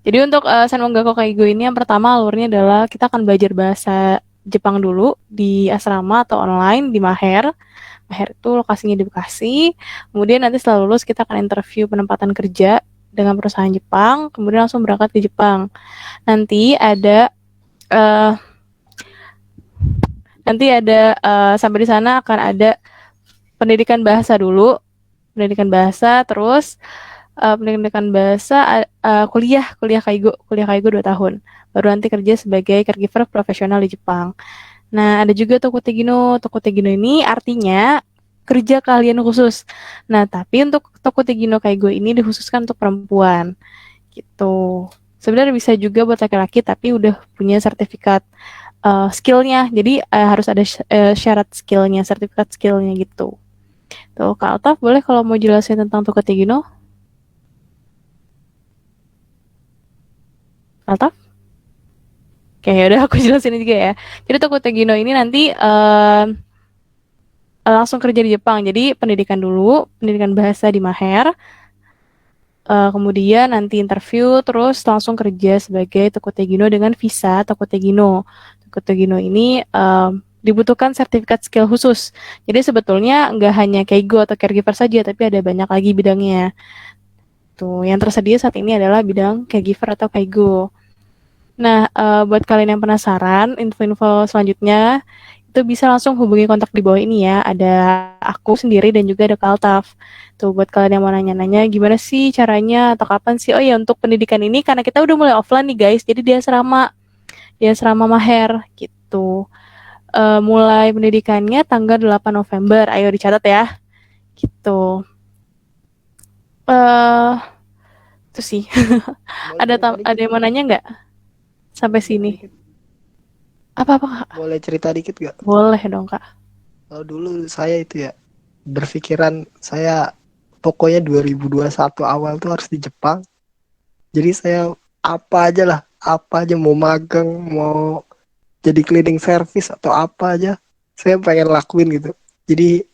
Speaker 3: Jadi untuk Senmon Gakko Kaigo ini yang pertama alurnya adalah kita akan belajar bahasa Jepang dulu di asrama atau online di Maher. Maher itu lokasinya di Bekasi. Kemudian nanti setelah lulus kita akan interview penempatan kerja dengan perusahaan Jepang. Kemudian langsung berangkat ke Jepang. Nanti ada sampai di sana akan ada pendidikan bahasa dulu, pendidikan bahasa, terus pendidikan bahasa kuliah Kaigo 2 tahun. Baru nanti kerja sebagai caregiver profesional di Jepang. Nah, ada juga Tokutegi no ini artinya kerja keahlian khusus. Nah, tapi untuk Tokutegi no Kaigo ini dikhususkan untuk perempuan. Gitu. Sebenarnya bisa juga buat laki-laki tapi udah punya sertifikat skillnya. Jadi harus ada syarat skillnya, sertifikat skillnya gitu. Tuh, Kak Altaf boleh kalau mau jelasin tentang Tokutegi no? Altaf? Oke, yaudah aku jelasin juga ya. Jadi Tokutegi no ini nanti langsung kerja di Jepang. Jadi pendidikan dulu, pendidikan bahasa di Maher. Kemudian nanti interview, terus langsung kerja sebagai Tokutegi no dengan visa Tokutegi no. Tokutegi no ini dibutuhkan sertifikat skill khusus. Jadi sebetulnya nggak hanya Keigo atau caregiver saja, tapi ada banyak lagi bidangnya. Tuh, yang tersedia saat ini adalah bidang caregiver atau Keigo. Nah, buat kalian yang penasaran, info-info selanjutnya itu bisa langsung hubungi kontak di bawah ini ya. Ada aku sendiri dan juga ada Kaltaf. Tuh, buat kalian yang mau nanya-nanya gimana sih caranya atau kapan sih? Oh ya, untuk pendidikan ini karena kita udah mulai offline nih guys, jadi dia asrama Maher gitu. Mulai pendidikannya tanggal 8 November. Ayo dicatat ya. Gitu. Itu sih. Ada yang mau nanya nggak? Sampai sini. Apa-apa Kak?
Speaker 2: Boleh cerita dikit gak?
Speaker 3: Boleh dong Kak.
Speaker 2: Kalau dulu saya itu ya berpikiran saya pokoknya 2021 awal tuh harus di Jepang. Jadi saya apa aja mau magang, mau jadi cleaning service atau apa aja, saya pengen lakuin gitu. Jadi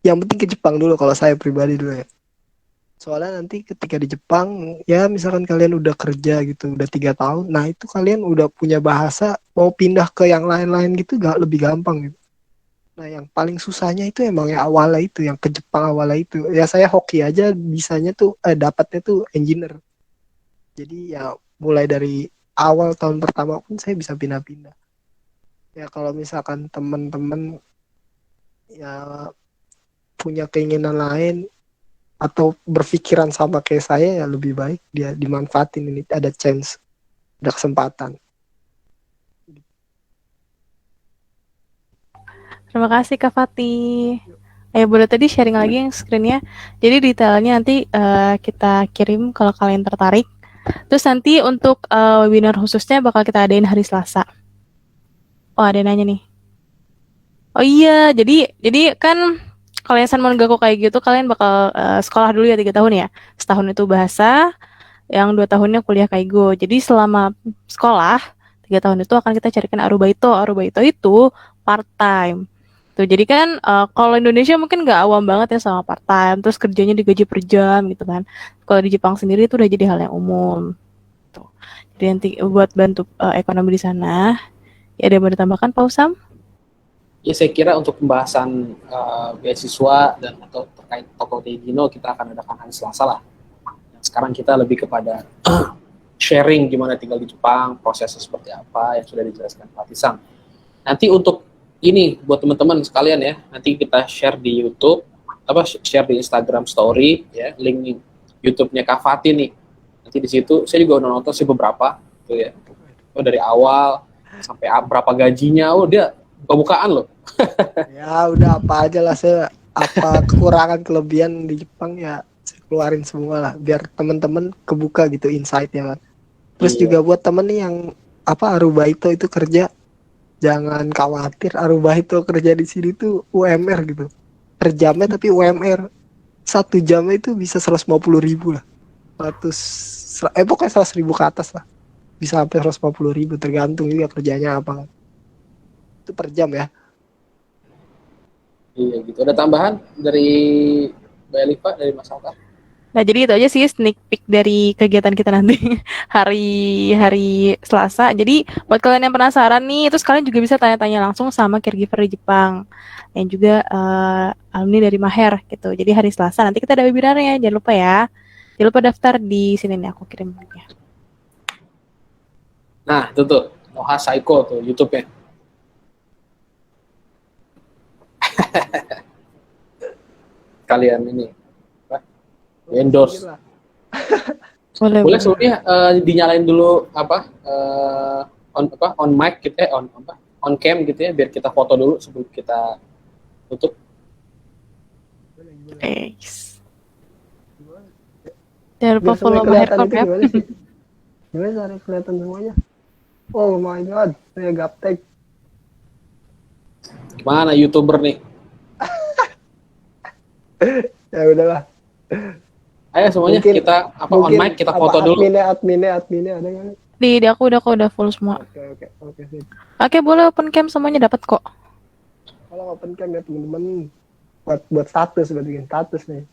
Speaker 2: yang penting ke Jepang dulu kalau saya pribadi dulu ya. Soalnya nanti ketika di Jepang, ya misalkan kalian udah kerja gitu, udah 3 tahun, nah itu kalian udah punya bahasa, mau pindah ke yang lain-lain gitu gak lebih gampang gitu. Nah yang paling susahnya itu emang ya awalnya itu, yang ke Jepang awalnya itu. Ya saya hoki aja bisanya tuh, dapatnya tuh engineer. Jadi ya mulai dari awal tahun pertama pun saya bisa pindah-pindah. Ya kalau misalkan teman-teman ya punya keinginan lain, atau berpikiran sama kayak saya ya lebih baik dia dimanfaatin, ini ada chance, ada kesempatan.
Speaker 3: Terima kasih Kak Fatih. Boleh tadi sharing lagi yang screen-nya. Jadi detailnya nanti kita kirim kalau kalian tertarik. Terus nanti untuk webinar khususnya bakal kita adain hari Selasa. Oh, ada yang nanya nih. Oh iya, jadi kan kalau yang Senmon Gakko kayak gitu kalian bakal sekolah dulu ya 3 tahun ya. Setahun itu bahasa, yang 2 tahunnya kuliah Kaigo. Jadi selama sekolah 3 tahun itu akan kita carikan Arubaito. Arubaito itu part time. Tuh, jadi kan kalau Indonesia mungkin nggak awam banget ya sama part time, terus kerjanya digaji per jam gitu kan. Kalau di Jepang sendiri itu udah jadi hal yang umum. Tuh. Jadi nanti buat bantu ekonomi di sana, ya ada yang mau ditambahkan Pak Usam?
Speaker 1: Ya saya kira untuk pembahasan beasiswa dan atau terkait Toko Teigino kita akan adakan hari Selasa lah. Sekarang kita lebih kepada sharing gimana tinggal di Jepang, prosesnya seperti apa yang sudah dijelaskan Pak Tisang. Nanti untuk ini buat teman-teman sekalian ya, nanti kita share di YouTube, share di Instagram Story ya, link YouTube-nya Kak Fatih nih. Nanti di situ saya juga udah nonton sih beberapa tuh ya. Dari awal sampai berapa gajinya, dia buka-bukaan loh.
Speaker 2: Ya udah apa aja lah, saya apa kekurangan kelebihan di Jepang ya saya keluarin semua lah biar temen-temen kebuka gitu insight-nya kan. Terus
Speaker 1: Iya.
Speaker 2: juga buat temen nih yang Arubaito itu kerja, jangan khawatir, Arubaito kerja di sini tuh UMR gitu per jamnya, tapi UMR 1 jamnya itu bisa 150.000 lah, 100 pokoknya 100.000 ke atas lah, bisa sampai 150.000 tergantung juga kerjanya apa, itu per jam ya.
Speaker 1: Iya gitu. Ada tambahan dari Mbak Elifa, dari Mas Alta?
Speaker 3: Nah, jadi itu aja sih sneak peek dari kegiatan kita nanti hari Selasa. Jadi buat kalian yang penasaran nih, terus kalian juga bisa tanya-tanya langsung sama caregiver di Jepang yang juga alumni dari Maher gitu. Jadi hari Selasa nanti kita ada webinarnya, jangan lupa ya. Jangan lupa daftar di sini nih, aku kirim linknya.
Speaker 1: Nah, itu tuh Noha Saiko tuh YouTube-nya. Kalian ini endorse. Boleh sebelumnya dinyalain dulu on mic gitu on cam gitu ya, biar kita foto dulu sebelum kita tutup.
Speaker 3: Jangan lupa follow Maher Corp ya.
Speaker 2: Gimana cara kelihatan semuanya? Oh my god, saya gaptek.
Speaker 1: Gimana YouTuber nih?
Speaker 2: Ya udahlah.
Speaker 1: Ayo semuanya
Speaker 2: Mungkin-
Speaker 1: kita on mic kita foto dulu.
Speaker 2: Adminnya ada nggak?
Speaker 3: Di aku udah full semua.
Speaker 2: Oke sip.
Speaker 3: Oke, boleh open cam semuanya dapat kok.
Speaker 2: Kalau open cam ya teman-teman, buat status, buat bikin status nih.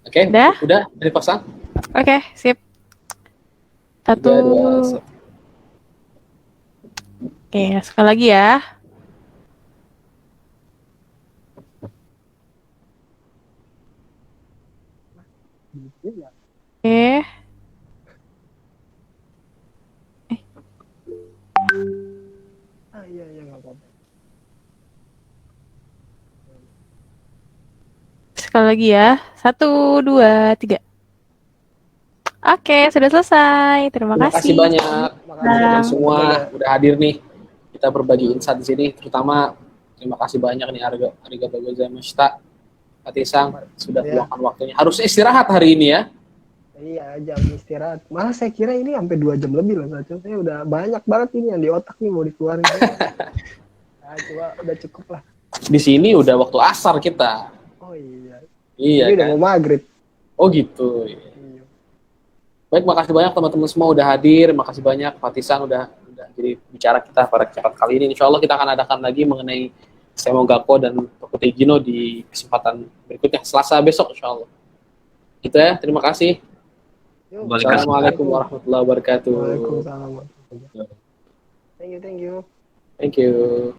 Speaker 1: Oke,
Speaker 3: Udah?
Speaker 1: udah dari pasang.
Speaker 3: Oke, sip. 1.
Speaker 1: 3, 2, 1.
Speaker 3: Oke, sekali lagi ya. Oke.
Speaker 2: Iya nggak apa-apa.
Speaker 3: Sekali lagi ya. 1, 2, 3. Oke, sudah selesai. Terima
Speaker 1: Terima kasih banyak teman-teman
Speaker 3: Bang.
Speaker 1: semua udah hadir nih. Kita berbagi insight di sini, terutama terima kasih banyak nih arigatou gozaimashita. Patisang sudah
Speaker 2: Iya.
Speaker 1: meluangkan waktunya. Harusnya istirahat hari ini ya.
Speaker 2: Iya, jam istirahat. Malah saya kira ini sampai 2 jam lebih loh. Saya udah banyak banget ini yang di otak nih mau dikeluarin. Nah, coba udah cukup lah.
Speaker 1: Di sini udah waktu asar kita.
Speaker 2: Oh iya.
Speaker 1: Iya
Speaker 2: Ini udah
Speaker 1: kan?
Speaker 2: mau maghrib.
Speaker 1: Oh gitu.
Speaker 2: Iya.
Speaker 1: Baik, makasih banyak teman-teman semua udah hadir. Makasih banyak Patisan udah jadi bicara kita pada kesempatan kali ini. Insya Allah kita akan adakan lagi mengenai Semogako dan Toko Teigino di kesempatan berikutnya. Selasa besok insya Allah. Gitu ya, terima kasih.
Speaker 2: Yuk.
Speaker 1: Assalamualaikum warahmatullahi wabarakatuh.
Speaker 2: Waalaikumsalam. Thank you.
Speaker 1: Thank you.